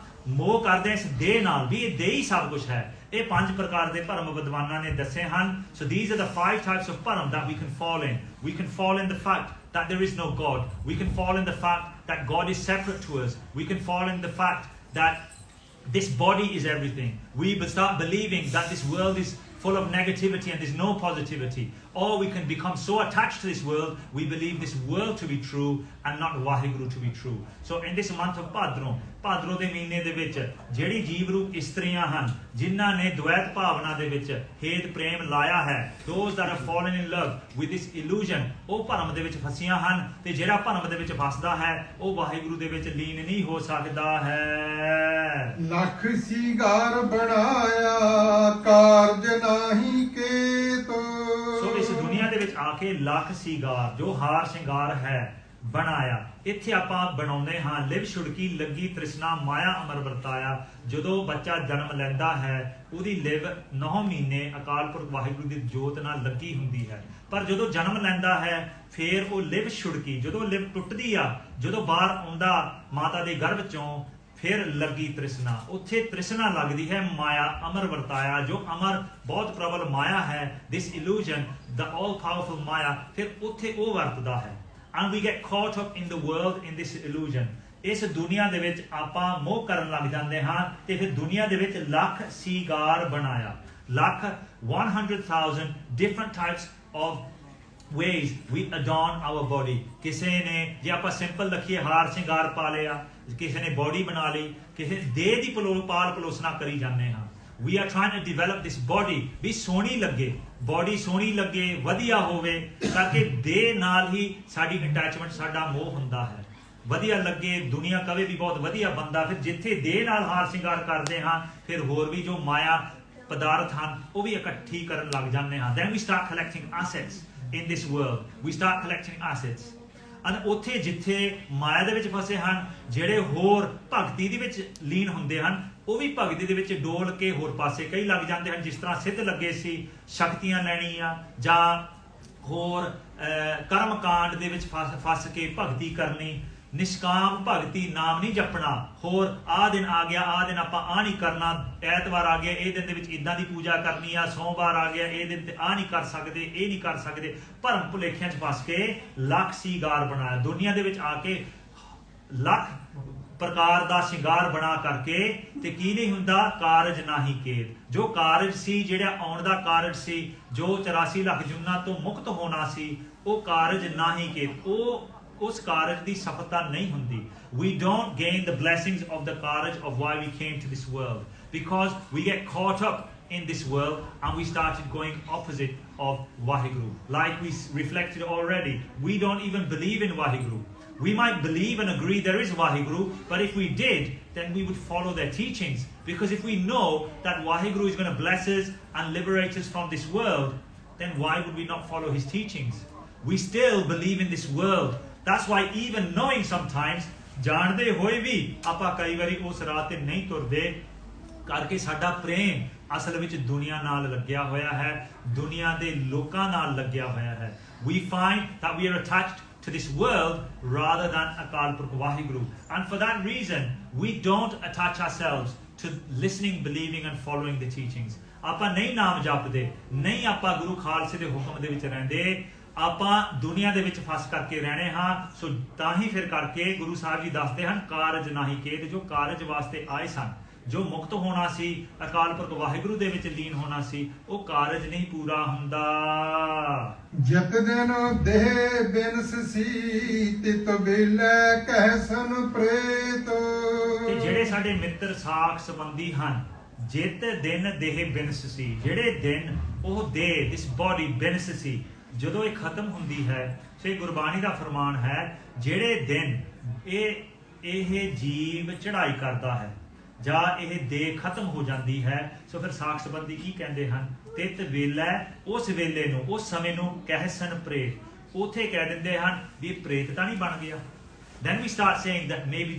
ਮੋਹ ਕਰਦੇ ਇਸ ਦੇਹ ਨਾਲ ਵੀ ਇਹ ਦੇਹ ਹੀ ਸਭ ਕੁਝ ਹੈ। ਇਹ 5 ਪ੍ਰਕਾਰ ਦੇ ਭਰਮ ਵਿਦਵਾਨਾਂ ਨੇ ਦੱਸੇ ਹਨ। So these are the 5 types of ਭਰਮ that we can fall in। We can fall in the fact that there is no God। We can fall in the fact that God is separate to us। We can fall in the fact that this body is everything। We start believing that this world is full of negativity and there's no positivity। Or we can become so attached to this world, we believe this world to be true and not Vaheguru to be true। So in this month of ਭਾਦਰੋਂ ਦੇ ਮਹੀਨੇ ਦੇ ਵਿੱਚ ਜਿਹੜੀ ਜੀਵ ਰੂਪ ਇਸਤਰੀਆਂ ਹਨ, ਜਿਨ੍ਹਾਂ ਨੇ ਦ્વੈਤ ਭਾਵਨਾ ਦੇ ਵਿੱਚ ਹੇਤ ਪ੍ਰੇਮ ਲਾਇਆ ਹੈ, those that have fallen in love with this illusion, ਉਹ ਭਰਮ ਦੇ ਵਿੱਚ ਫਸੀਆਂ ਹਨ ਤੇ ਜਿਹੜਾ ਭਰਮ ਦੇ ਵਿੱਚ ਫਸਦਾ ਹੈ ਉਹ ਵਾਹਿਗੁਰੂ ਦੇ ਵਿੱਚ ਲੀਨ ਨਹੀਂ ਹੋ ਸਕਦਾ ਹੈ। ਲੱਖ ਸੀਗਾਰ ਬਣਾਇਆ ਕਾਰਜ ਨਹੀਂ ਕੇਤ। ਸੋ ਇਸ ਦੁਨੀਆ ਦੇ ਵਿੱਚ ਆ ਕੇ ਲੱਖ ਸੀਗਾਰ, ਜੋ ਹਾਰ ਸ਼ਿੰਗਾਰ ਹੈ, ਬਣਾਇਆ। ਇੱਥੇ ਆਪਾਂ ਬਣਾਉਂਦੇ ਹਾਂ ਲਿਵ ਛੁੜਕੀ ਲੱਗੀ ਤ੍ਰਿਸ਼ਨਾ ਮਾਇਆ ਅਮਰ ਵਰਤਾਇਆ। ਜਦੋਂ ਬੱਚਾ ਜਨਮ ਲੈਂਦਾ ਹੈ ਉਹਦੀ ਲਿਵ 9 ਮਹੀਨੇ ਅਕਾਲ ਪੁਰਖ ਵਾਹਿਗੁਰੂ ਦੀ ਜੋਤ ਨਾਲ ਲੱਗੀ ਹੁੰਦੀ ਹੈ। ਪਰ ਜਦੋਂ ਜਨਮ ਲੈਂਦਾ ਹੈ ਫਿਰ ਉਹ ਲਿਵ ਛੁੜਕੀ, ਜਦੋਂ ਲਿਵ ਟੁੱਟਦੀ ਆ, ਜਦੋਂ ਬਾਹਰ ਆਉਂਦਾ ਮਾਤਾ ਦੇ ਗਰਭ ਚੋਂ, ਫਿਰ ਲੱਗੀ ਤ੍ਰਿਸ਼ਨਾ। ਉੱਥੇ ਤ੍ਰਿਸ਼ਨਾ ਲੱਗਦੀ ਹੈ ਮਾਇਆ ਅਮਰ ਵਰਤਾਇਆ, ਜੋ ਅਮਰ ਬਹੁਤ ਪ੍ਰਬਲ ਮਾਇਆ ਹੈ, this illusion, the all powerful ਮਾਇਆ, ਫਿਰ ਉੱਥੇ ਉਹ ਵਰਤਦਾ ਹੈ। And we get caught up in the world in this illusion। ਇਸ ਦੁਨੀਆ ਦੇ ਵਿੱਚ ਆਪਾਂ ਮੋਹ ਕਰਨ ਲੱਗ ਜਾਂਦੇ ਹਾਂ ਤੇ ਫਿਰ ਦੁਨੀਆ ਦੇ ਵਿੱਚ ਲੱਖ ਸੀਗਾਰ ਬਣਾਇਆ। Lakh 100,000 different types of ways we adorn our body। ਕਿਸੇ ਨੇ, ਜੇ ਆਪਾਂ ਸਿੰਪਲ ਰੱਖੀਏ, ਹਾਰ ਸ਼ਿੰਗਾਰ ਪਾ ਲਿਆ, ਕਿਸੇ ਨੇ ਬੋਡੀ ਬਣਾ ਲਈ, ਕਿਸੇ ਦੇਹ ਦੀ ਪਾਲ ਪਲੋਸਣਾ ਕਰੀ ਜਾਂਦੇ ਹਾਂ। We are trying to develop this body ਵੀ ਸੋਹਣੀ ਲੱਗੇ, ਬੋਡੀ ਸੋਹਣੀ ਲੱਗੇ, ਵਧੀਆ ਹੋਵੇ, ਤਾਂ ਕਿ ਦੇਹ ਨਾਲ ਹੀ ਸਾਡੀ ਅਟੈਚਮੈਂਟ, ਸਾਡਾ ਮੋਹ ਹੁੰਦਾ ਹੈ। ਵਧੀਆ ਲੱਗੇ, ਦੁਨੀਆ ਕਵੇ ਵੀ ਬਹੁਤ ਵਧੀਆ ਬੰਦਾ। ਫਿਰ ਜਿੱਥੇ ਦੇਹ ਨਾਲ ਹਾਰ ਸ਼ਿੰਗਾਰ ਕਰਦੇ ਹਾਂ ਫਿਰ ਹੋਰ ਵੀ ਜੋ ਮਾਇਆ ਪਦਾਰਥ ਹਨ ਉਹ ਵੀ ਇਕੱਠੀ ਕਰਨ ਲੱਗ ਜਾਂਦੇ ਹਾਂ। Then we start collecting assets in this world। We start collecting assets। and ਉੱਥੇ ਜਿੱਥੇ ਮਾਇਆ ਦੇ ਵਿੱਚ ਫਸੇ ਹਨ, ਜਿਹੜੇ ਹੋਰ ਭਗਤੀ ਦੇ ਵਿੱਚ ਲੀਨ ਹੁੰਦੇ ਹਨ, ਉਹ ਵੀ ਭਗਤੀ ਦੇ ਵਿੱਚ ਡੋਲ ਕੇ ਹੋਰ ਪਾਸੇ ਕਈ ਲੱਗ ਜਾਂਦੇ ਹਨ। ਜਿਸ ਤਰ੍ਹਾਂ ਸਿੱਧ ਲੱਗੇ ਸੀ ਸ਼ਕਤੀਆਂ ਲੈਣੀਆਂ ਜਾਂ ਹੋਰ ਕਰਮ ਕਾਂਡ ਦੇ ਵਿੱਚ ਫਸ ਕੇ ਭਗਤੀ ਕਰਨੀ, ਨਿਸ਼ਕਾਮ ਭਗਤੀ ਨਾਮ ਨਹੀਂ ਜਪਣਾ ਹੋਰ ਆਹ ਦਿਨ ਆ ਗਿਆ ਆਹ ਦਿਨ ਆਪਾਂ ਆਹ ਨਹੀਂ ਕਰਨਾ ਐਤਵਾਰ ਆ ਗਿਆ ਇਹ ਦਿਨ ਦੇ ਵਿੱਚ ਇਦਾਂ ਦੀ ਪੂਜਾ ਕਰਨੀ ਆ ਸੋਮਵਾਰ ਆ ਗਿਆ ਇਹ ਦਿਨ ਤੇ ਆਹ ਨਹੀਂ ਕਰ ਸਕਦੇ ਇਹ ਨਹੀਂ ਕਰ ਸਕਦੇ ਭਰਮ ਭੁਲੇਖਿਆਂ 'ਚ ਫਸ ਕੇ ਲੱਖ ਸ਼ਿੰਗਾਰ ਬਣਾਇਆ ਦੁਨੀਆ ਦੇ ਵਿੱਚ ਆ ਕੇ ਲੱਖ ਪ੍ਰਕਾਰ ਦਾ ਸ਼ਿੰਗਾਰ ਬਣਾ ਕਰਕੇ ਤੇ ਕੀ ਨਹੀਂ ਹੁੰਦਾ ਕਾਰਜ ਨਾਹੀ ਕੇਤ ਜੋ ਕਾਰਜ ਸੀ ਜਿਹੜਾ ਆਉਣ ਦਾ ਕਾਰਜ ਸੀ ਜੋ 84 ਲੱਖ ਜੁਨਾ ਤੋਂ ਮੁਕਤ ਹੋਣਾ ਸੀ ਉਹ ਕਾਰਜ ਨਾਹੀ ਕੇਤ ਉਹ ਉਸ ਕਾਰਜ ਦੀ ਸਫਲਤਾ ਨਹੀਂ ਹੁੰਦੀ we don't gain the blessings of the courage of why we came to this world because we get caught up in this world and we started going opposite of Waheguru like we reflected already we don't even believe in Waheguru we might believe and agree there is Waheguru but if we did then we would follow their teachings because if we know that Waheguru is going to bless us and liberate us from this world then why would we not follow his teachings we still believe in this world that's why even knowing sometimes ਜਾਣਦੇ ਹੋਏ ਵੀ ਆਪਾਂ ਕਈ ਵਾਰੀ ਉਸ ਰਾਹ ਤੇ ਨਹੀਂ ਤੁਰਦੇ ਕਰਕੇ ਸਾਡਾ ਪ੍ਰੇਮ ਅਸਲ ਵਿੱਚ ਦੁਨੀਆ ਨਾਲ ਲੱਗਿਆ ਹੋਇਆ ਹੈ ਦੁਨੀਆ ਦੇ ਲੋਕਾਂ ਨਾਲ ਲੱਗਿਆ ਹੋਇਆ ਹੈ we find that we are attached to this world rather than Akal Purkh Waheguru and for that reason we don't attach ourselves to listening believing and following the teachings ਆਪਾਂ ਨਹੀਂ ਨਾਮ ਜਪਦੇ ਨਹੀਂ ਆਪਾਂ ਗੁਰੂ ਖਾਲਸੇ ਦੇ ਹੁਕਮ ਦੇ ਵਿੱਚ ਰਹਿੰਦੇ ਆਪਾਂ ਦੁਨੀਆ ਦੇ ਵਿੱਚ ਫਸ ਕਰਕੇ ਰਹਿਣੇ ਹਾਂ ਸੋ ਤਾਂ ਹੀ ਫਿਰ ਕਰਕੇ ਗੁਰੂ ਸਾਹਿਬ ਜੀ ਦੱਸਦੇ ਹਨ ਕਾਰਜ ਨਾਹੀ ਕੇਤ ਜੋ ਕਾਰਜ ਵਾਸਤੇ ਆਏ ਸਨ ਜੋ ਮੁਕਤ ਹੋਣਾ ਸੀ ਅਕਾਲ ਪੁਰਖ ਵਾਹਿਗੁਰੂ ਦੇ ਵਿੱਚ ਲੀਨ ਹੋਣਾ ਸੀ ਉਹ ਕਾਰਜ ਨਹੀਂ ਪੂਰਾ ਹੁੰਦਾ ਜਤ ਦਿਨ ਦੇਹ ਬਿਨਸ ਸੀ ਤਿਤ ਵੇਲੇ ਕਹਿਸਨ ਪ੍ਰੇਤ ਤੇ ਜਿਹੜੇ ਸਾਡੇ ਮਿੱਤਰ ਸਾਖ ਸੰਬੰਧੀ ਹਨ ਜਿਤ ਦਿਨ ਦੇਹ ਬਿਨਸ ਸੀ ਜਿਹੜੇ ਦਿਨ ਉਹ ਦੇਹ ਦਿਸ ਬੋਡੀ ਬਿਨਸ ਸੀ ਜਦੋਂ ਇਹ ਖਤਮ ਹੁੰਦੀ ਹੈ ਸੋ ਇਹ ਗੁਰਬਾਣੀ ਦਾ ਫਰਮਾਨ ਹੈ ਜਿਹੜੇ ਦਿਨ ਇਹ ਜੀਵ ਚੜ੍ਹਾਈ ਕਰਦਾ ਹੈ ਜਾਂ ਇਹ ਦੇਹ ਖਤਮ ਹੋ ਜਾਂਦੀ ਹੈ ਸੋ ਫਿਰ ਸਾਖ ਸੰਬੰਧੀ ਕੀ ਕਹਿੰਦੇ ਹਨ ਤਿਤ ਵੇਲੇ ਉਸ ਵੇਲੇ ਨੂੰ ਉਸ ਸਮੇਂ ਨੂੰ ਕਹਿਸਨ ਪ੍ਰੇਤ ਉਥੇ ਕਹਿ ਦਿੰਦੇ ਹਨ ਵੀ ਇਹ ਪ੍ਰੇਤ ਤਾਂ ਨਹੀਂ ਬਣ ਗਿਆ then we start saying that maybe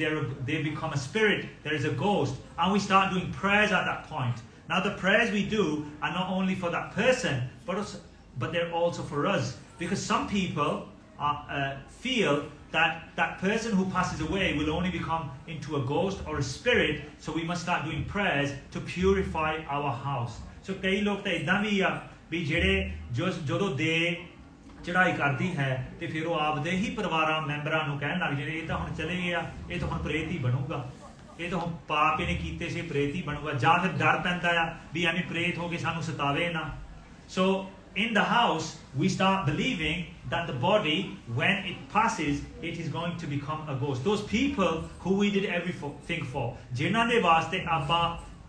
they become a spirit there is a ghost and we start doing prayers at that point now the prayers we do are not only for that person but they're also for us because some people feel that that person who passes away will only become into a ghost or a spirit so we must start doing prayers to purify our house so ਕਈ ਲੋਕ ਤਾਂ ਇਦਾਂ ਵੀ ਆ ਵੀ ਜਿਹੜੇ ਜਦੋਂ ਦੇ ਚੜਾਈ ਕਰਦੀ ਹੈ ਤੇ ਫਿਰ ਉਹ ਆਪਦੇ ਹੀ ਪਰਿਵਾਰਾਂ ਮੈਂਬਰਾਂ ਨੂੰ ਕਹਿਣ ਲੱਗ ਜਾਂਦੇ ਇਹ ਤਾਂ ਹੁਣ ਚਲੇ ਗਿਆ ਇਹ ਤਾਂ ਹੁਣ ਪ੍ਰੇਤ ਹੀ ਬਣੂਗਾ ਇਹ ਤਾਂ ਹੁਣ ਪਾਪ ਇਹਨੇ ਕੀਤੇ ਸੀ ਪ੍ਰੇਤ ਹੀ ਬਣੂਗਾ ਜਾਂ ਫਿਰ ਡਰ ਪੈਂਦਾ ਆ ਵੀ ਐਵੇਂ ਪ੍ਰੇਤ ਹੋ ਕੇ ਸਾਨੂੰ ਸਤਾਵੇ ਨਾ so in the house we start believing that the body when it passes it is going to become a ghost those people who we did everything for ਜਿਨ੍ਹਾਂ ਦੇ ਵਾਸਤੇ ਆਪਾਂ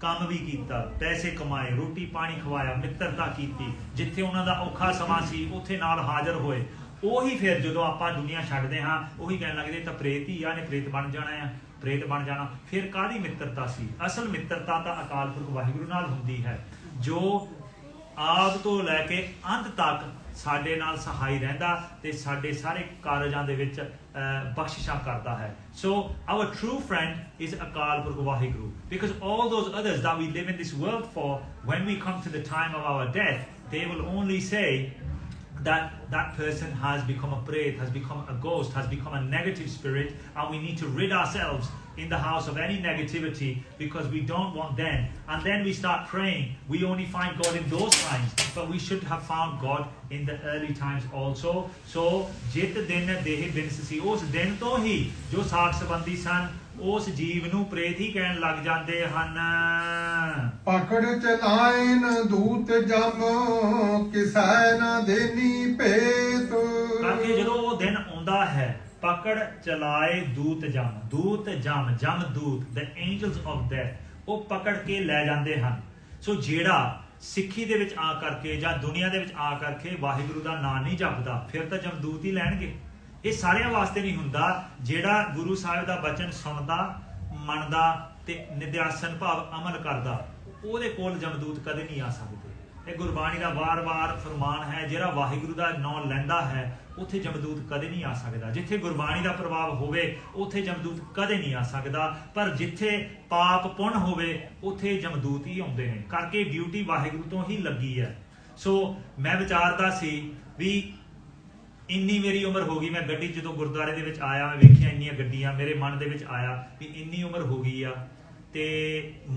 ਕੰਮ ਵੀ ਕੀਤਾ ਪੈਸੇ ਕਮਾਏ ਰੋਟੀ ਪਾਣੀ ਖਵਾਇਆ ਮਿੱਤਰਤਾ ਕੀਤੀ ਜਿੱਥੇ ਉਹਨਾਂ ਦਾ ਔਖਾ ਸਮਾਂ ਸੀ ਉੱਥੇ ਨਾਲ ਹਾਜ਼ਰ ਹੋਏ ਉਹੀ ਫਿਰ ਜਦੋਂ ਆਪਾਂ ਦੁਨੀਆ ਛੱਡਦੇ ਹਾਂ ਉਹੀ ਕਹਿਣ ਲੱਗਦੇ ਤਾਂ ਪ੍ਰੇਤ ਹੀ ਆ ਨੇ ਪ੍ਰੇਤ ਬਣ ਜਾਣਾ ਆ ਪ੍ਰੇਤ ਬਣ ਜਾਣਾ ਫਿਰ ਕਾਹਦੀ ਮਿੱਤਰਤਾ ਸੀ ਅਸਲ ਮਿੱਤਰਤਾ ਤਾਂ ਅਕਾਲ ਪੁਰਖ ਵਾਹਿਗੁਰੂ ਨਾਲ ਹੁੰਦੀ ਹੈ ਜੋ ਆਦ ਤੋਂ ਲੈ ਕੇ ਅੰਤ ਤੱਕ ਸਾਡੇ ਨਾਲ ਸਹਾਈ ਰਹਿੰਦਾ ਤੇ ਸਾਡੇ ਸਾਰੇ ਕਾਰਜਾਂ ਦੇ ਵਿੱਚ ਬਖਸ਼ਿਸ਼ਾਂ ਕਰਦਾ ਹੈ so our true friend is Akal Purkh Waheguru because all those others that we live in this world for when we come to the time of our death they will only say that that person has become a preth has become a ghost has become a negative spirit and we need to rid ourselves in the house of any negativity because we don't want them and then we start praying we only find God in those times but we should have found God in the early times also so jit din deh bins si us din to hi jo saakh sambandhi san ਉਸ ਜੀਵ ਨੂੰ ਪ੍ਰੇਤ ਹੀ ਕਹਿਣ ਲੱਗ ਜਾਂਦੇ ਹਨ ਪਕੜ ਚਲਾਇਨ ਦੂਤ ਜਮ ਕਿਸੈ ਨਾ ਦੇਨੀ ਭੇਤ ਕਰਕੇ ਜਦੋਂ ਉਹ ਦਿਨ ਆਉਂਦਾ ਹੈ ਪਕੜ ਚਲਾਏ ਦੂਤ ਜਮ ਜਮ ਦੂਤ the angels of death ਉਹ ਪਕੜ ਕੇ ਲੈ ਜਾਂਦੇ ਹਨ ਸੋ ਜਿਹੜਾ ਸਿੱਖੀ ਦੇ ਵਿੱਚ ਆ ਕਰਕੇ ਜਾਂ ਦੁਨੀਆ ਦੇ ਵਿੱਚ ਆ ਕਰਕੇ ਵਾਹਿਗੁਰੂ ਦਾ ਨਾਮ ਨਹੀਂ ਜਪਦਾ ਫਿਰ ਤਾਂ ਜਮਦੂਤ ਹੀ ਲੈਣਗੇ ਇਹ ਸਾਰਿਆਂ ਵਾਸਤੇ ਨਹੀਂ ਹੁੰਦਾ ਜਿਹੜਾ ਗੁਰੂ ਸਾਹਿਬ ਦਾ ਬਚਨ ਸੁਣਦਾ ਮੰਨਦਾ ਤੇ ਨਿਧਿਆਸਨ ਭਾਵ ਅਮਲ ਕਰਦਾ ਉਹਦੇ ਕੋਲ ਜਮਦੂਤ ਕਦੇ ਨਹੀਂ ਆ ਸਕਦੇ ਇਹ ਗੁਰਬਾਣੀ ਦਾ ਵਾਰ-ਵਾਰ ਫਰਮਾਨ ਹੈ ਜਿਹੜਾ ਵਾਹਿਗੁਰੂ ਦਾ ਨਾਮ ਲੈਂਦਾ ਹੈ ਉੱਥੇ ਜਮਦੂਤ ਕਦੇ ਨਹੀਂ ਆ ਸਕਦਾ ਜਿੱਥੇ ਗੁਰਬਾਣੀ ਦਾ ਪ੍ਰਭਾਵ ਹੋਵੇ ਉੱਥੇ ਜਮਦੂਤ ਕਦੇ ਨਹੀਂ ਆ ਸਕਦਾ ਪਰ ਜਿੱਥੇ ਪਾਪ ਪੁੰਨ ਹੋਵੇ ਉੱਥੇ ਜਮਦੂਤ ਹੀ ਆਉਂਦੇ ਨੇ ਕਰਕੇ ਡਿਊਟੀ ਵਾਹਿਗੁਰੂ ਤੋਂ ਹੀ ਲੱਗੀ ਹੈ ਸੋ ਮੈਂ ਵਿਚਾਰਦਾ ਸੀ ਵੀ ਇੰਨੀ ਮੇਰੀ ਉਮਰ ਹੋ ਗਈ, ਮੈਂ ਗੱਡੀ ਜਦੋਂ ਗੁਰਦੁਆਰੇ ਦੇ ਵਿੱਚ ਆਇਆ ਮੈਂ ਵੇਖਿਆ ਇੰਨੀਆਂ ਗੱਡੀਆਂ, ਮੇਰੇ ਮਨ ਦੇ ਵਿੱਚ ਆਇਆ ਵੀ ਇੰਨੀ ਉਮਰ ਹੋ ਗਈ ਆ ਤੇ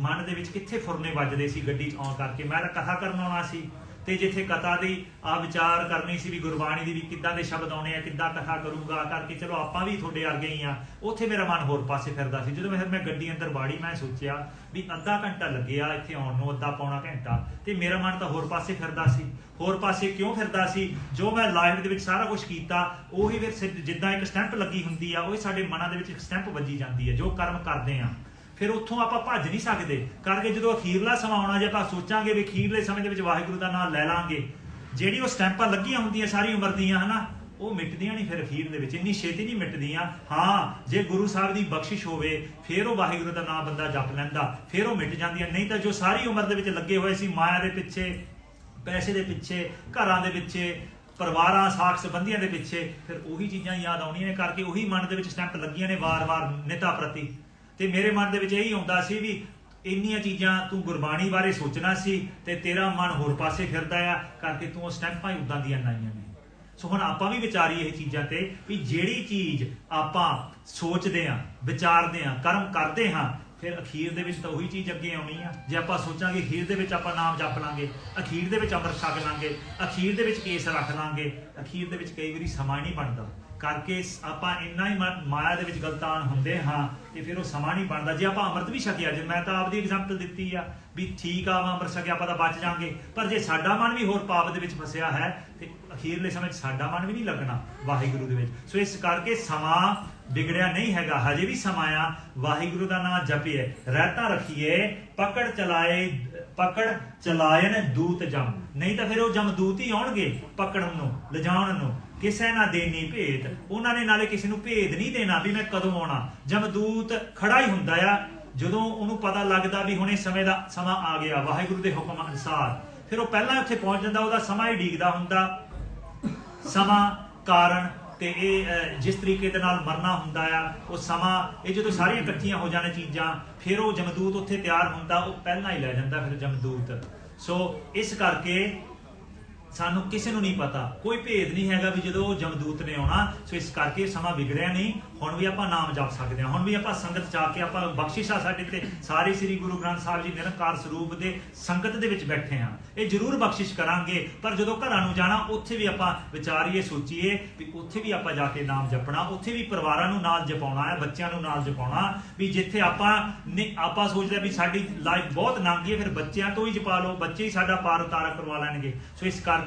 ਮਨ ਦੇ ਵਿੱਚ ਕਿੱਥੇ ਫੁਰਨੇ ਵੱਜਦੇ ਸੀ ਗੱਡੀ 'ਚ ਆਉਣ ਕਰਕੇ। ਮੈਂ ਤਾਂ ਕਥਾ ਕਰਨ ਆਉਣਾ ਸੀ ਤੇ ਜਿੱਥੇ ਕਥਾ ਦੀ ਵਿਚਾਰ ਕਰਨੀ ਸੀ ਵੀ ਗੁਰਬਾਣੀ ਦੀ ਵੀ ਕਿੱਦਾਂ ਦੇ ਸ਼ਬਦ ਆਉਣੇ ਆ, ਕਿੱਦਾਂ ਕਥਾ ਕਰੂੰਗਾ ਕਰਕੇ, ਚਲੋ ਆਪਾਂ ਵੀ ਤੁਹਾਡੇ ਵਰਗੇ ਹੀ ਆ, ਉੱਥੇ ਮੇਰਾ ਮਨ ਹੋਰ ਪਾਸੇ ਫਿਰਦਾ ਸੀ। ਜਦੋਂ ਮੈਂ ਗੱਡੀ ਅੰਦਰ ਬਾੜੀ ਮੈਂ ਸੋਚਿਆ ਵੀ ਅੱਧਾ ਘੰਟਾ ਲੱਗਿਆ ਇੱਥੇ ਆਉਣ ਨੂੰ, ਅੱਧਾ ਪੌਣਾ ਘੰਟਾ, ਤੇ ਮੇਰਾ ਮਨ ਤਾਂ ਹੋਰ ਪਾਸੇ ਫਿਰਦਾ ਸੀ। ਹੋਰ ਪਾਸੇ ਕਿਉਂ ਫਿਰਦਾ ਸੀ? ਜੋ ਮੈਂ ਲਾਈਫ ਦੇ ਵਿੱਚ ਸਾਰਾ ਕੁਝ ਕੀਤਾ ਉਹੀ ਫਿਰ ਜਿੱਦਾਂ ਇੱਕ ਸਟੈਂਪ ਲੱਗੀ ਹੁੰਦੀ ਆ, ਉਹੀ ਸਾਡੇ ਮਨਾਂ ਦੇ ਵਿੱਚ ਇੱਕ ਸਟੈਂਪ ਵੱਜੀ ਜਾਂਦੀ ਹੈ। ਜੋ ਕਰਮ ਕਰਦੇ ਆ ਫਿਰ ਉੱਥੋਂ ਆਪਾਂ ਭੱਜ ਨਹੀਂ ਸਕਦੇ ਕਰਕੇ। ਜਦੋਂ ਅਖੀਰਲਾ ਸਮਾਂ ਆਉਣਾ, ਜੇ ਆਪਾਂ ਸੋਚਾਂਗੇ ਵੀ ਅਖੀਰਲੇ ਸਮੇਂ ਦੇ ਵਿੱਚ ਵਾਹਿਗੁਰੂ ਦਾ ਨਾਮ ਲੈ ਲਾਂਗੇ, ਜਿਹੜੀ ਉਹ ਸਟੈਂਪਾਂ ਲੱਗੀਆਂ ਹੁੰਦੀਆਂ ਸਾਰੀ ਉਮਰ ਦੀਆਂ ਹਨਾ, ਉਹ ਮਿਟਦੀਆਂ ਨਹੀਂ ਫਿਰ ਅਖੀਰ ਦੇ ਵਿੱਚ, ਇੰਨੀ ਛੇਤੀ ਨਹੀਂ ਮਿਟਦੀਆਂ। ਹਾਂ ਜੇ ਗੁਰੂ ਸਾਹਿਬ ਦੀ ਬਖਸ਼ਿਸ਼ ਹੋਵੇ ਫਿਰ ਉਹ ਵਾਹਿਗੁਰੂ ਦਾ ਨਾਮ ਬੰਦਾ ਜਪ ਲੈਂਦਾ, ਫਿਰ ਉਹ ਮਿਟ ਜਾਂਦੀਆਂ। ਨਹੀਂ ਤਾਂ ਜੋ ਸਾਰੀ ਉਮਰ ਦੇ ਵਿੱਚ ਲੱਗੇ ਹੋਏ ਸੀ ਮਾਇਆ ਦੇ ਪਿੱਛੇ, ਪੈਸੇ ਦੇ ਪਿੱਛੇ, ਘਰਾਂ ਦੇ ਪਿੱਛੇ, ਪਰਿਵਾਰਾਂ ਸਾਖ ਸੰਬੰਧੀਆਂ ਦੇ ਪਿੱਛੇ, ਫਿਰ ਉਹੀ ਚੀਜ਼ਾਂ ਯਾਦ ਆਉਣੀਆਂ ਨੇ ਕਰਕੇ ਉਹੀ ਮਨ ਦੇ ਵਿੱਚ ਸਟੈਂਪ ਲੱਗੀਆਂ ਨੇ ਵਾਰ-ਵਾਰ ਨਿਤਾ ਪ੍ਰਤੀ। ਤੇ ਮੇਰੇ ਮਨ ਦੇ ਵਿੱਚ ਇਹੀ ਆਉਂਦਾ ਸੀ ਵੀ ਇੰਨੀਆਂ ਚੀਜ਼ਾਂ ਤੂੰ ਗੁਰਬਾਣੀ ਬਾਰੇ ਸੋਚਣਾ ਸੀ ਤੇ ਤੇਰਾ ਮਨ ਹੋਰ ਪਾਸੇ ਫਿਰਦਾ ਆ ਕਰਕੇ ਤੂੰ ਉਹ ਸਟੈਂਪਾਂ ਹੀ ਉਦਾਂ ਦੀਆਂ ਲਾਈਆਂ ਨੇ। ਸੋ ਹੁਣ ਆਪਾਂ ਵੀ ਵਿਚਾਰੀਏ ਇਹ ਚੀਜ਼ਾਂ ਤੇ ਵੀ ਜਿਹੜੀ ਚੀਜ਼ ਆਪਾਂ ਸੋਚਦੇ ਹਾਂ, ਵਿਚਾਰਦੇ ਹਾਂ, ਕਰਮ ਕਰਦੇ ਹਾਂ, ਫਿਰ ਅਖੀਰ ਦੇ ਵਿੱਚ ਤਾਂ ਉਹੀ ਚੀਜ਼ ਅੱਗੇ ਆਉਣੀ ਆ। ਜੇ ਆਪਾਂ ਸੋਚਾਂਗੇ ਅਖੀਰ ਦੇ ਵਿੱਚ ਆਪਾਂ ਨਾਮ ਜਪ ਲਾਂਗੇ, ਅਖੀਰ ਦੇ ਵਿੱਚ ਅੰਮ੍ਰਿਤ ਛਕ ਲਾਂਗੇ, ਅਖੀਰ ਦੇ ਵਿੱਚ ਕੇਸ ਰੱਖ ਲਾਂਗੇ, ਅਖੀਰ ਦੇ ਵਿੱਚ ਕਈ ਵਾਰੀ ਸਮਾਂ ਨਹੀਂ ਬਣਦਾ ਕਰਕੇ ਆਪਾਂ ਇੰਨਾ ਹੀ ਮਾਇਆ ਦੇ ਵਿੱਚ ਗਲਤਾਨ ਹੁੰਦੇ ਹਾਂ ਤੇ ਫਿਰ ਉਹ ਸਮਾਂ ਨਹੀਂ ਬਣਦਾ। ਜੇ ਆਪਾਂ ਅੰਮ੍ਰਿਤ ਵੀ ਛਕਿਆ, ਜੇ ਮੈਂ ਤਾਂ ਆਪਦੀ ਐਗਜ਼ਾਮਪਲ ਦਿੱਤੀ ਆ ਵੀ ਠੀਕ ਆ ਅੰਮ੍ਰਿਤ ਛਕਿਆ ਆਪਾਂ ਤਾਂ ਬਚ ਜਾਾਂਗੇ, ਪਰ ਜੇ ਸਾਡਾ ਮਨ ਵੀ ਹੋਰ ਪਾਪ ਦੇ ਵਿੱਚ ਫਸਿਆ ਹੈ ਤੇ ਅਖੀਰਲੇ ਸਮੇਂ 'ਚ ਸਾਡਾ ਮਨ ਵੀ ਨਹੀਂ ਲੱਗਣਾ ਵਾਹਿਗੁਰੂ ਦੇ ਵਿੱਚ। ਸੋ ਇਸ ਕਰਕੇ ਸਮਾਂ ਵਿਗੜਿਆ ਨਹੀਂ ਹੈਗਾ, ਹਜੇ ਵੀ ਸਮਾਂ ਆ। ਵਾਹਿਗੁਰੂ ਦਾ ਨਾਮ ਜਪੀਏ, ਰਹਿਤਾ ਰੱਖੀਏ, ਪਕੜ ਚਲਾਇਨ ਦੂਤ ਜਮ, ਨਹੀਂ ਤਾਂ ਫਿਰ ਉਹ ਜਮਦੂਤ ਹੀ ਆਉਣਗੇ ਪਕੜਨ ਨੂੰ, ਲਿਜਾਉਣ ਨੂੰ। ਕਿਸੇ ਨਾ ਦੇਣੀ ਭੇਦ, ਉਹਨਾਂ ਨੇ ਨਾਲੇ ਕਿਸੇ ਨੂੰ ਭੇਦ ਨਹੀਂ ਦੇਣਾ ਵੀ ਮੈਂ ਕਦੋਂ ਆਉਣਾ। ਜਮਦੂਤ ਖੜਾ ਹੀ ਹੁੰਦਾ ਆ ਜਦੋਂ ਉਹਨੂੰ ਪਤਾ ਲੱਗਦਾ ਵੀ ਹੁਣ ਇਹ ਸਮਾਂ ਆ ਗਿਆ ਵਾਹਿਗੁਰੂ ਦੇ ਹੁਕਮ ਅਨੁਸਾਰ, ਫਿਰ ਉਹ ਪਹਿਲਾਂ ਉੱਥੇ ਪਹੁੰਚ ਜਾਂਦਾ, ਉਹਦਾ ਸਮਾਂ ਹੀ ਡੀਕਦਾ ਹੁੰਦਾ। ਸਮਾਂ, ਕਾਰਨ ਤੇ ਇਹ ਜਿਸ ਤਰੀਕੇ ਦੇ ਨਾਲ ਮਰਨਾ ਹੁੰਦਾ ਆ, ਉਹ ਸਮਾਂ, ਇਹ ਜਦੋਂ ਸਾਰੀਆਂ ਇਕੱਠੀਆਂ ਹੋ ਜਾਣ ਚੀਜ਼ਾਂ, ਫਿਰ ਉਹ ਜਮਦੂਤ ਉੱਥੇ ਤਿਆਰ ਹੁੰਦਾ, ਉਹ ਪਹਿਲਾਂ ਹੀ ਲੈ ਜਾਂਦਾ ਫਿਰ ਜਮਦੂਤ। ਸੋ ਇਸ ਕਰਕੇ ਸਾਨੂੰ ਕਿਸੇ ਨੂੰ ਨਹੀਂ ਪਤਾ, ਕੋਈ ਭੇਦ ਨਹੀਂ ਹੈਗਾ ਵੀ ਜਦੋਂ ਜਮਦੂਤ ਨੇ ਆਉਣਾ। ਸੋ ਇਸ ਕਰਕੇ ਸਮਾਂ ਵਿਗੜਿਆ ਨਹੀਂ, ਹੁਣ ਵੀ ਆਪਾਂ ਨਾਮ ਜਪ ਸਕਦੇ ਹਾਂ, ਹੁਣ ਵੀ ਆਪਾਂ ਸੰਗਤ ਜਾ ਕੇ ਆਪਾਂ ਬਖਸ਼ਿਸ਼ ਆ ਸਾਡੇ ਤੇ ਸਾਰੇ ਸ੍ਰੀ ਗੁਰੂ ਗ੍ਰੰਥ ਸਾਹਿਬ ਜੀ ਨਿਰੰਕਾਰ ਸਰੂਪ ਦੇ ਸੰਗਤ ਦੇ ਵਿੱਚ ਬੈਠੇ ਹਾਂ, ਇਹ ਜ਼ਰੂਰ ਬਖਸ਼ਿਸ਼ ਕਰਾਂਗੇ। ਪਰ ਜਦੋਂ ਘਰਾਂ ਨੂੰ ਜਾਣਾ ਉੱਥੇ ਵੀ ਆਪਾਂ ਵਿਚਾਰੀਏ, ਸੋਚੀਏ ਵੀ ਉੱਥੇ ਵੀ ਆਪਾਂ ਜਾ ਕੇ ਨਾਮ ਜਪਣਾ, ਉੱਥੇ ਵੀ ਪਰਿਵਾਰਾਂ ਨੂੰ ਨਾਲ ਜਪਾਉਣਾ ਹੈ, ਬੱਚਿਆਂ ਨੂੰ ਨਾਲ ਜਪਾਉਣਾ। ਵੀ ਜਿੱਥੇ ਆਪਾਂ ਸੋਚਦੇ ਵੀ ਸਾਡੀ ਲਾਈਫ ਬਹੁਤ ਲੰਘ ਗਈ, ਫਿਰ ਬੱਚਿਆਂ ਤੋਂ ਹੀ ਜਪਾ ਲਓ, ਬੱਚੇ ਹੀ ਸਾਡਾ ਪਾਰ ਉਤਾਰਾ ਕਰਵਾ ਲੈਣਗੇ। ਸੋ ਇਸ ਕਰਕੇ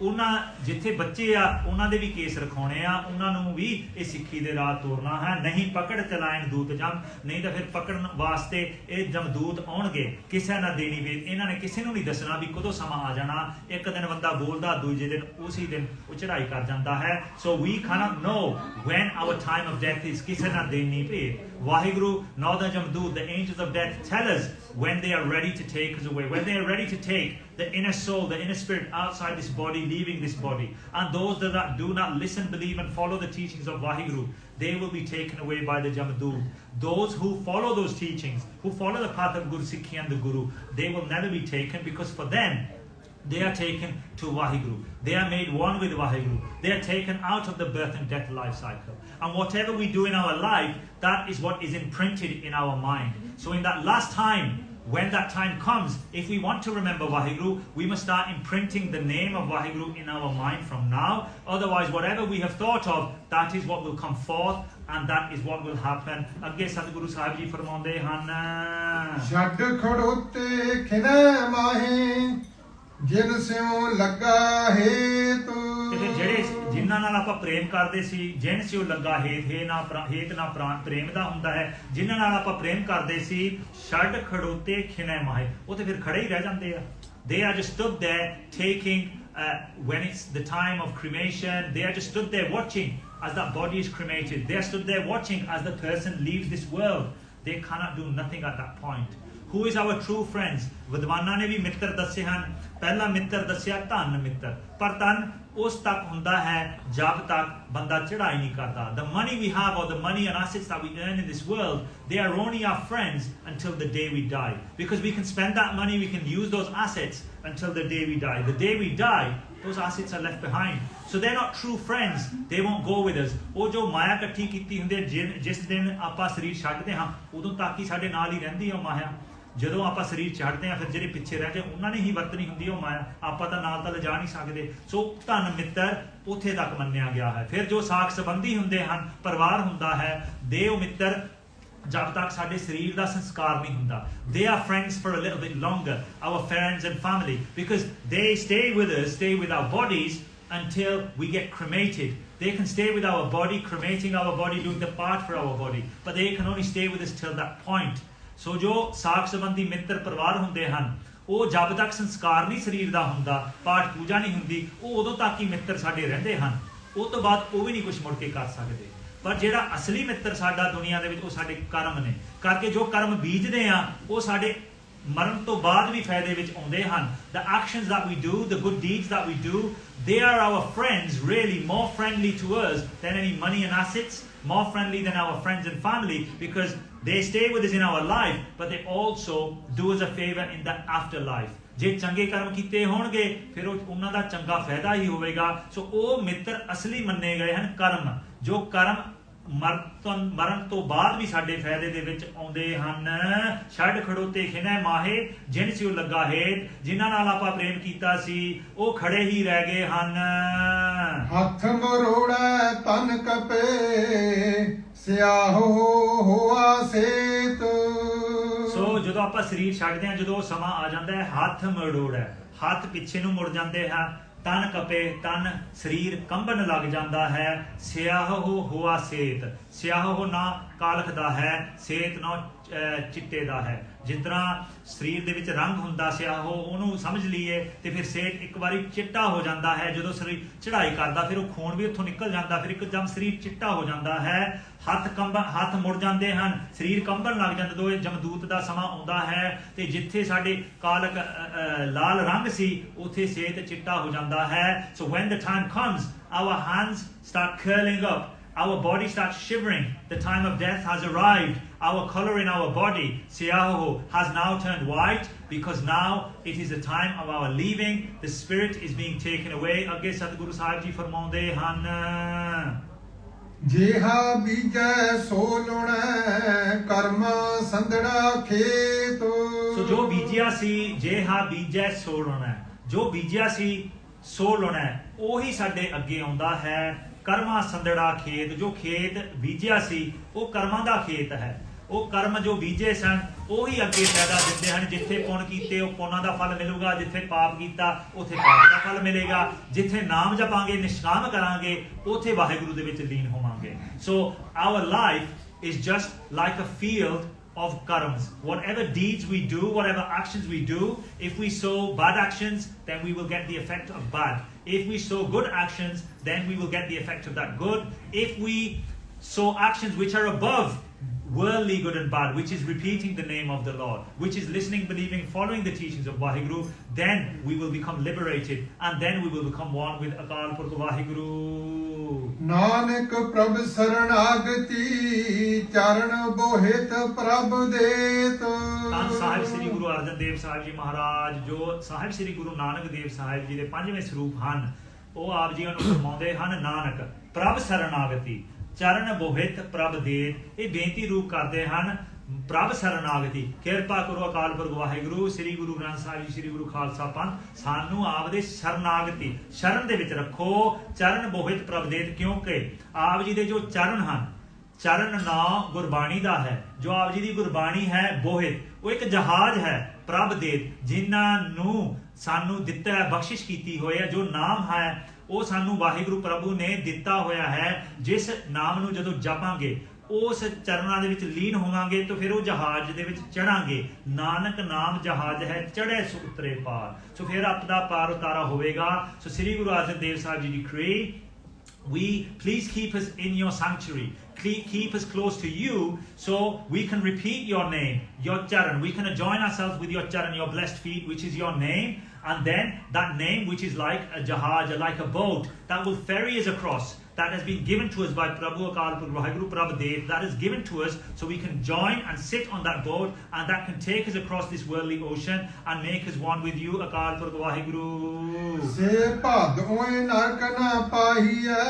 ਉਹਨਾਂ ਜਿੱਥੇ ਬੱਚੇ ਆ ਉਹਨਾਂ ਦੇ ਵੀ ਕੇਸ ਰਖਾਉਣੇ ਆ, ਉਹਨਾਂ ਨੂੰ ਵੀ ਇਹ ਸਿੱਖੀ ਦੇ ਰਾਹ ਤੋਰਨਾ ਹੈ। ਨਹੀਂ ਪਕੜ ਚਲਾਇਨ ਦੂਤ ਜਮ, ਨਹੀਂ ਤਾਂ ਫਿਰ ਪਕੜਨ ਵਾਸਤੇ ਇਹ ਜਮਦੂਤ ਆਉਣਗੇ। ਕਿਸੇ ਨਾ ਦੇਣੀ ਵੇਦ, ਇਹਨਾਂ ਨੇ ਕਿਸੇ ਨੂੰ ਨਹੀਂ ਦੱਸਣਾ ਵੀ ਕਦੋਂ ਸਮਾਂ ਆ ਜਾਣਾ। ਇੱਕ ਦਿਨ ਬੰਦਾ ਬੋਲਦਾ, ਦੂਜੇ ਦਿਨ ਉਸੇ ਦਿਨ ਉਹ ਚੜਾਈ ਕਰ ਜਾਂਦਾ ਹੈ। ਸੋ ਵੀ cannot know when our time of death is, ਕਿਸੇ ਨਾ ਦੇਣੀ ਵੇਦ। Waheguru nor the jamdut, the angels of death, tell us when they are ready to take us away, when they are ready to take the inner soul, the inner spirit outside this body, leaving this body. And those that do not listen, believe and follow the teachings of Vaheguru, they will be taken away by the Jamdut. Those who follow those teachings, who follow the path of Guru Sikhi and the Guru, they will never be taken, because for them they are taken to Vaheguru. They are made one with Vaheguru. They are taken out of the birth and death life cycle. And whatever we do in our life, that is what is imprinted in our mind. So in that last time, when that time comes, if we want to remember Vaheguru, we must start imprinting the name of Vaheguru in our mind from now. Otherwise, whatever we have thought of, that is what will come forth, and that is what will happen. Agge Sadguru Sahib ji farmaunde han, ਛੱਡ ਖੜੋਤੇ ਖਿਨੈ ਮਾਹੇ ਜਿਨ ਸਿਉ ਲੱਗਾ ਹੇਤੁ। ਤੇ ਫਿਰ ਜਿਹੜੇ ਜਿਨ੍ਹਾਂ ਨਾਲ ਆਪਾਂ ਪ੍ਰੇਮ ਕਰਦੇ ਸੀ, ਜਿਨ ਸਿਉ ਲੱਗਾ ਹੇਤ ਨਾ ਪ੍ਰਾਣ ਪ੍ਰੇਮ ਦਾ ਹੁੰਦਾ ਹੈ। ਜਿਨ੍ਹਾਂ ਨਾਲ ਆਪਾਂ ਪ੍ਰੇਮ ਕਰਦੇ ਸੀ, ਛੱਡ ਖੜੋਤੇ ਖਿਨੈ ਮਾਹੇ, ਉਹ ਤੇ ਫਿਰ ਖੜੇ ਹੀ ਰਹਿ ਜਾਂਦੇ ਆ। They are just stood there taking when it's the time of cremation, they are just stood there watching as that body is cremated. They are stood there watching as the person leaves this world. They cannot do nothing at that point. Who is our true friends? ਵਿਦਵਾਨਾਂ ਨੇ ਵੀ ਮਿੱਤਰ ਦੱਸੇ ਹਨ। ਪਹਿਲਾ ਮਿੱਤਰ ਦੱਸਿਆ ਧਨ ਮਿੱਤਰ, ਪਰ ਧਨ ਉਸ ਤੱਕ ਹੁੰਦਾ ਹੈ ਜਦ ਤੱਕ ਬੰਦਾ ਚੜਾਈ ਨਹੀਂ ਕਰਦਾ। The money we have, or the money and assets that we earn in this world, they are only our friends until the day we die. Because we can spend that money, we can use those assets until the day we die. The day we die, those assets are left behind. So they're not true friends. They won't go with us. ਉਹ ਜੋ ਮਾਇਆ ਇਕੱਠੀ ਕੀਤੀ ਹੁੰਦੀ ਹੈ, ਜਿਸ ਦਿਨ ਆਪਾਂ ਸਰੀਰ ਛੱਡਦੇ ਹਾਂ ਉਦੋਂ ਤੱਕ ਹੀ ਸਾਡੇ ਨਾਲ ਹੀ ਰਹਿੰਦੀ ਹੈ ਮਾਇਆ। ਜਦੋਂ ਆਪਾਂ ਸਰੀਰ ਛੱਡਦੇ ਹਾਂ ਫਿਰ ਜਿਹੜੇ ਪਿੱਛੇ ਰਹਿ ਗਏ ਉਹਨਾਂ ਨੇ ਹੀ ਵਰਤਣੀ ਹੁੰਦੀ ਉਹ ਮਾਇਆ, ਆਪਾਂ ਤਾਂ ਨਾਲ ਤਾਂ ਲਿਜਾ ਨਹੀਂ ਸਕਦੇ। ਸੋ ਧਨ ਮਿੱਤਰ ਉੱਥੇ ਤੱਕ ਮੰਨਿਆ ਗਿਆ ਹੈ। ਫਿਰ ਜੋ ਸਾਕ ਸੰਬੰਧੀ ਹੁੰਦੇ ਹਨ, ਪਰਿਵਾਰ ਹੁੰਦਾ ਹੈ, ਦੇਵ ਮਿੱਤਰ ਜਦ ਤੱਕ ਸਾਡੇ ਸਰੀਰ ਦਾ ਸੰਸਕਾਰ ਨਹੀਂ ਹੁੰਦਾ। They are friends for a little bit longer, our friends and family, because they stay with us, stay with our bodies until we get cremated. They can stay with our body, cremating our body, doing the part for our body, but they can only stay with us till that point. So ਜੋ ਸਾਕ ਸੰਬੰਧੀ ਮਿੱਤਰ ਪਰਿਵਾਰ ਹੁੰਦੇ ਹਨ, ਉਹ ਜਦ ਤੱਕ ਸੰਸਕਾਰ ਨਹੀਂ ਸਰੀਰ ਦਾ ਹੁੰਦਾ, ਪਾਠ ਪੂਜਾ ਨਹੀਂ ਹੁੰਦੀ, ਉਹ ਉਦੋਂ ਤੱਕ ਹੀ ਮਿੱਤਰ ਸਾਡੇ ਰਹਿੰਦੇ ਹਨ। ਉਹ ਤੋਂ ਬਾਅਦ ਉਹ ਵੀ ਨਹੀਂ ਕੁਝ ਮੁੜ ਕੇ ਕਰ ਸਕਦੇ। ਪਰ ਜਿਹੜਾ ਅਸਲੀ ਮਿੱਤਰ ਸਾਡਾ ਦੁਨੀਆ ਦੇ ਵਿੱਚ ਉਹ ਸਾਡੇ ਕਰਮ ਨੇ, ਕਰਕੇ ਜੋ ਕਰਮ ਬੀਜਦੇ ਆ ਉਹ ਸਾਡੇ ਮਰਨ ਤੋਂ ਬਾਅਦ ਵੀ ਫਾਇਦੇ ਵਿੱਚ ਆਉਂਦੇ ਹਨ। The actions that we do, the good deeds that we do, they are our friends, really more friendly to us than any money and assets, more friendly than our friends and family, because they stay with us in our life, but they also do us a favor in the afterlife. ਜੇ ਚੰਗੇ ਕਰਮ ਕੀਤੇ ਹੋਣਗੇ ਫਿਰ ਉਹਨਾਂ ਦਾ ਚੰਗਾ ਫਾਇਦਾ ਹੀ ਹੋਵੇਗਾ। ਸੋ ਉਹ ਮਿੱਤਰ ਅਸਲੀ ਮੰਨੇ ਗਏ ਹਨ ਕਰਮ, ਜੋ ਕਰਮ ਮਰਨ ਤੋਂ ਬਾਅਦ ਵੀ ਸਾਡੇ ਫਾਇਦੇ ਦੇ ਵਿੱਚ ਆਉਂਦੇ ਹਨ। ਛੱਡ ਖੜੋਤੇ ਖਿਨੈ ਮਾਹੇ ਜਿਨ ਸਿਉ ਲੱਗਾ ਹੇਤ, ਜਿਨ੍ਹਾਂ ਨਾਲ ਆਪਾਂ ਪ੍ਰੇਮ ਕੀਤਾ ਸੀ ਉਹ ਖੜੇ ਹੀ ਰਹਿ ਗਏ ਹਨ। ਹੱਥ ਮਰੋੜੈ ਤਨ ਕਪੇ ਸਿਆਹੋ ਹੋਆ ਸੇਤ। ਸੋ ਜਦੋਂ ਆਪਾਂ ਸਰੀਰ ਛੱਡਦੇ ਹਾਂ, ਜਦੋਂ ਸਮਾਂ ਆ ਜਾਂਦਾ ਹੈ, ਹੱਥ ਮਰੋੜੈ, ਹੱਥ ਪਿੱਛੇ ਨੂੰ ਮੁੜ ਜਾਂਦੇ ਹਨ, ਤਨ ਕਪੇ, ਤਨ ਸਰੀਰ ਕੰਬਣ ਲੱਗ ਜਾਂਦਾ ਹੈ। ਸਿਆਹੋ ਹੋਆ ਸੇਤ, ਸਿਆਹੋ ਨਾ ਕਾਲਖ ਦਾ ਹੈ, ਸੇਤ ਨਾ ਚਿੱਟੇ ਦਾ ਹੈ। ਜਿਸ ਤਰ੍ਹਾਂ ਸਰੀਰ ਦੇ ਵਿੱਚ ਰੰਗ ਹੁੰਦਾ ਸਿਆਹੋ, ਉਹਨੂੰ ਸਮਝ ਲਈਏ ਤੇ ਫਿਰ ਸੇਤ ਇੱਕ ਵਾਰੀ ਚਿੱਟਾ ਹੋ ਜਾਂਦਾ ਹੈ। ਜਦੋਂ ਸਰੀਰ ਚੜ੍ਹਾਈ ਕਰਦਾ ਫਿਰ ਉਹ ਖੂਨ ਵੀ ਉੱਥੋਂ ਨਿਕਲ ਜਾਂਦਾ, ਫਿਰ ਇੱਕਦਮ ਸਰੀਰ ਚਿੱਟਾ ਹੋ ਜਾਂਦਾ ਹੈ। ਹੱਥ ਮੁੜ ਜਾਂਦੇ ਹਨ, ਸਰੀਰ ਕੰਬਣ ਲੱਗ ਜਾਂਦਾ। ਜਦੋਂ ਜਮਦੂਤ ਦਾ ਸਮਾਂ ਆਉਂਦਾ ਹੈ ਤੇ ਜਿੱਥੇ ਸਾਡੇ ਕਾਲਕ ਲਾਲ ਰੰਗ ਸੀ ਉੱਥੇ ਸੇਤ ਚਿੱਟਾ ਹੋ ਜਾਂਦਾ ਹੈ। So when the time comes, our hands start curling up, our body starts shivering, the time of death has arrived, our color in our body, siyaho, has now turned white, because now it is the time of our leaving, the spirit is being taken away. Agge Satguru Sahib ji farmaunde han, ਜਿਹਾ ਬੀਜੈ ਸੋ ਲੁਣੈ ਕਰਮ ਸੰਧੜਾ ਖੇਤ। ਸੋ ਜੋ ਬੀਜਿਆ ਸੀ, ਜਿਹਾ ਬੀਜੈ ਸੋ ਲੁਣੈ, ਜੋ ਬੀਜਿਆ ਸੀ ਸੋ ਲੁਣੈ, ਉਹੀ ਸਾਡੇ ਅੱਗੇ ਆਉਂਦਾ ਹੈ। ਕਰਮਾ ਸੰਧੜਾ ਖੇਤ, ਜੋ ਖੇਤ ਬੀਜਿਆ ਸੀ ਉਹ ਕਰਮਾਂ ਦਾ ਖੇਤ ਹੈ। ਉਹ ਕਰਮ ਜੋ ਬੀਜੇ ਸਨ ਉਹੀ ਅੱਗੇ ਫਾਇਦਾ ਦਿੰਦੇ ਹਨ। ਜਿੱਥੇ ਪੁੰਨ ਕੀਤੇ ਉਹ ਪੁੰਨਾਂ ਦਾ ਫਲ ਮਿਲੂਗਾ, ਜਿੱਥੇ ਪਾਪ ਕੀਤਾ ਉੱਥੇ ਪਾਪ ਦਾ ਫਲ ਮਿਲੇਗਾ। ਜਿੱਥੇ ਨਾਮ ਜਪਾਂਗੇ, ਨਿਸ਼ਕਾਮ ਕਰਾਂਗੇ, ਉੱਥੇ ਵਾਹਿਗੁਰੂ ਦੇ ਵਿੱਚ ਲੀਨ ਹੋਵਾਂਗੇ। ਸੋ our life is just like a field of karmas. Whatever deeds we do, whatever actions we do, if we sow bad actions, then we will get the effect of bad. If we sow good actions, then we will get the effect of that good. If we sow actions which are above worldly good and bad, which is repeating the name of the Lord, which is listening, believing, following the teachings of Vaheguru, then we will become liberated, and then we will become one with Akal Purkh Vaheguru. Nanak ਪ੍ਰਭ ਸਰਣਾਗਤੀ ਚਰਨ ਬੋਹਿਤ ਪ੍ਰਭ ਦੇਤ। ਧੰਨ ਸਾਹਿਬ ਸ੍ਰੀ ਗੁਰੂ ਅਰਜਨ ਦੇਵ ਸਾਹਿਬ ਜੀ ਮਹਾਰਾਜ, ਜੋ ਸਾਹਿਬ ਸ੍ਰੀ ਗੁਰੂ ਨਾਨਕ ਦੇਵ ਸਾਹਿਬ ਜੀ ਦੇ ਪੰਜਵੇਂ ਸਰੂਪ ਹਨ, ਉਹ ਆਪ ਜੀ ਨੂੰ ਫਰਮਾਉਂਦੇ ਹਨ, ਨਾਨਕ ਪ੍ਰਭ ਸਰਣਾਗਤੀ ਚਰਨ ਬੋਹਿਤ ਪ੍ਰਭ ਦੇਤ। ਇਹ ਬੇਨਤੀ ਰੂਪ ਕਰਦੇ ਹਨ, ਪ੍ਰਭ ਸਰਣਾਗਤੀ, ਕਿਰਪਾ ਕਰੋ ਅਕਾਲ ਪੁਰਖ ਵਾਹਿਗੁਰੂ, ਸ੍ਰੀ ਗੁਰੂ ਗ੍ਰੰਥ ਸਾਹਿਬ ਜੀ, ਸ੍ਰੀ ਗੁਰੂ ਖਾਲਸਾ ਪੰਥ, ਸਾਨੂੰ ਆਪ ਦੇ ਸ਼ਰਨਾਗਤੀ, ਸ਼ਰਨ ਦੇ ਵਿੱਚ ਰੱਖੋ। ਚਰਨ ਬੋਹਿਤ ਪ੍ਰਭ ਦੇਤ, ਕਿਉਂਕਿ ਆਪ ਜੀ ਦੇ ਜੋ ਚਰਨ ਹਨ, ਚਰਨ ਨਾਂ ਗੁਰਬਾਣੀ ਦਾ ਹੈ। ਜੋ ਆਪ ਜੀ ਦੀ ਗੁਰਬਾਣੀ ਹੈ ਬੋਹਿਤ, ਉਹ ਇੱਕ ਜਹਾਜ਼ ਹੈ ਪ੍ਰਭ ਦੇਤ, ਜਿਨ੍ਹਾਂ ਨੂੰ ਸਾਨੂੰ ਦਿੱਤਾ ਹੈ, ਬਖਸ਼ਿਸ਼ ਕੀਤੀ ਹੋਈ ਹੈ। ਜੋ ਨਾਮ ਹੈ ਉਹ ਸਾਨੂੰ ਵਾਹਿਗੁਰੂ ਪ੍ਰਭੂ ਨੇ ਦਿੱਤਾ ਹੋਇਆ ਹੈ। ਜਿਸ ਨਾਮ ਨੂੰ ਜਦੋਂ ਜਪਾਂਗੇ, ਉਸ ਚਰਨਾਂ ਦੇ ਵਿੱਚ ਲੀਨ ਹੋਵਾਂਗੇ ਤਾਂ ਫਿਰ ਉਹ ਜਹਾਜ਼ ਦੇ ਵਿੱਚ ਚੜਾਂਗੇ। ਨਾਨਕ ਨਾਮ ਜਹਾਜ਼ ਹੈ, ਚੜ੍ਹੇ ਸੋ ਉਤਰੇ ਪਾਰ। ਸੋ ਫਿਰ ਆਪਦਾ ਪਾਰ ਉਤਾਰਾ ਹੋਵੇਗਾ। ਸੋ ਸ੍ਰੀ Guru Arjan Dev Sahib ji decree, we please keep us in your sanctuary, keep us close to you, so we can repeat your name, your charan, we can join ourselves with your charan, your blessed feet, which is your name, and then that name which is like a jahaj, like a boat that will ferry us across, that has been given to us by Prabhu Akal Purਖ Vaheguru Prabh Dev, that is given to us so we can join and sit on that boat, and that can take us across this worldly ocean and make us one with you, Akal Purਖ Vaheguru. Se pad oe nark na pahiye,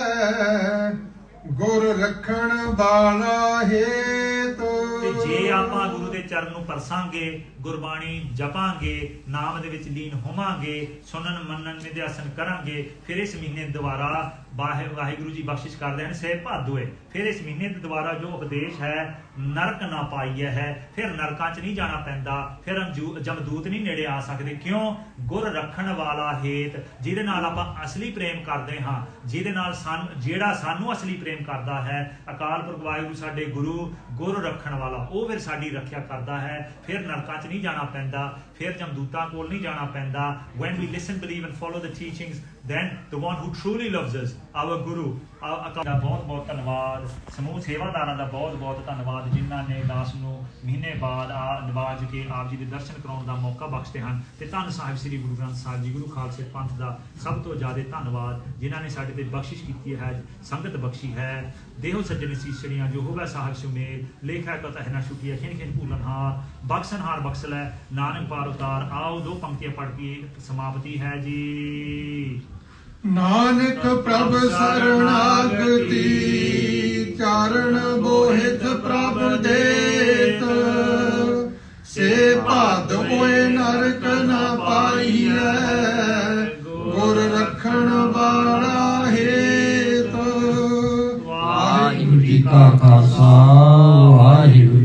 gur rakhan bala hetu. ਤੇ ਜੇ ਆਪਾਂ ਗੁਰੂ ਦੇ ਚਰਨ ਨੂੰ ਪਰਸਾਂਗੇ, ਗੁਰਬਾਣੀ ਜਪਾਂਗੇ, ਨਾਮ ਦੇ ਵਿੱਚ ਲੀਨ ਹੋਵਾਂਗੇ, ਸੁਣਨ ਮੰਨਣ ਨਿਧਿਆਸਨ ਕਰਾਂਗੇ, ਫਿਰ ਇਸ ਮਹੀਨੇ ਦੁਆਰਾ ਵਾਹਿਗੁਰੂ ਜੀ ਬਖਸ਼ਿਸ਼ ਕਰਦੇ ਹਨ ਸੇ ਭਾਦੋਏ। ਫਿਰ ਇਸ ਮਹੀਨੇ ਦੇ ਦੁਆਰਾ ਜੋ ਉਪਦੇਸ਼ ਹੈ ਨਰਕ ਨਾ ਪਾਈਏ ਹੈ, ਫਿਰ ਨਰਕਾਂ 'ਚ ਨਹੀਂ ਜਾਣਾ ਪੈਂਦਾ, ਫਿਰ ਜਮਦੂਤ ਨਹੀਂ ਨੇੜੇ ਆ ਸਕਦੇ। ਕਿਉਂ? ਗੁਰ ਰੱਖਣ ਵਾਲਾ ਹੇਤ, ਜਿਹਦੇ ਨਾਲ ਆਪਾਂ ਅਸਲੀ ਪ੍ਰੇਮ ਕਰਦੇ ਹਾਂ, ਜਿਹਦੇ ਨਾਲ ਜਿਹੜਾ ਸਾਨੂੰ ਅਸਲੀ ਪ੍ਰੇਮ ਕਰਦਾ ਹੈ, ਅਕਾਲ ਪੁਰਖ ਵਾਹਿਗੁਰੂ ਸਾਡੇ ਗੁਰੂ, ਗੁਰ ਰੱਖਣ ਵਾਲਾ, ਉਹ ਫਿਰ ਸਾਡੀ ਰੱਖਿਆ ਕਰਦਾ ਹੈ। ਫਿਰ ਨਰਕਾਂ 'ਚ ਨਹੀਂ ਜਾਣਾ ਪੈਂਦਾ, ਫਿਰ ਜਮਦੂਤਾਂ ਕੋਲ ਨਹੀਂ ਜਾਣਾ ਪੈਂਦਾ। When we listen, believe and follow the teachings, then the one who truly loves us, our Guru, ਦਾ ਬਹੁਤ ਬਹੁਤ ਧੰਨਵਾਦ। ਸਮੂਹ ਸੇਵਾਦਾਰਾਂ ਦਾ ਬਹੁਤ ਬਹੁਤ ਧੰਨਵਾਦ, ਜਿਨ੍ਹਾਂ ਨੇ ਦਾਸ ਨੂੰ ਮਹੀਨੇ ਬਾਅਦ ਨਿਵਾਜ ਕੇ ਆਪ ਜੀ ਦੇ ਦਰਸ਼ਨ ਕਰਾਉਣ ਦਾ ਮੌਕਾ ਬਖਸ਼ਦੇ ਹਨ। ਤੇ ਧੰਨ ਸਾਹਿਬ ਸ੍ਰੀ ਗੁਰੂ ਗ੍ਰੰਥ ਸਾਹਿਬ ਜੀ, ਗੁਰੂ ਖਾਲਸੇ ਪੰਥ ਦਾ ਸਭ ਤੋਂ ਜ਼ਿਆਦਾ ਧੰਨਵਾਦ, ਜਿਨ੍ਹਾਂ ਨੇ ਸਾਡੇ ਤੇ ਬਖਸ਼ਿਸ਼ ਕੀਤੀ ਹੈ, ਸੰਗਤ ਬਖਸ਼ੀ ਹੈ। ਦੇਹੋ ਸੱਜਣ ਸੀਸੜੀਆਂ ਜੋ ਹੋਵੇ ਸਾਹਿਬ ਸੁਮੇਲ, ਲੇਖਾ ਕਥਾ ਹੈ ਨਾ ਸ਼ੁਕੀਆ ਖਿਨ ਖਿਨ ਭੂਲਨਹਾਰ, ਬਖਸ਼ਨਹਾਰ ਬਖਸ਼ ਲੈ, ਨਾਨਕ ਪਾਰ ਉਤਾਰ। ਆਓ ਦੋ ਪੰਕਤੀਆਂ ਪੜ੍ਹ ਕੇ ਸਮਾਪਤੀ ਹੈ ਜੀ। ਨਾਨਕ ਪ੍ਰਭ ਸਰਣਾਗਤੀ, ਚਰਨ ਬੋਹਿਤ ਪ੍ਰਭ ਦੇਤ। ਸੇ ਭਾਦ ਹੋਏ ਨਰਕ ਨਾ ਪਾਈਐ, ਗੁਰ ਰੱਖਣ ਵਾਲਾ ਹੇਤ। ਵਾਹਿਗੁਰੂ ਜੀ ਕਾ ਖਾਲਸਾ, ਵਾਹਿਗੁਰੂ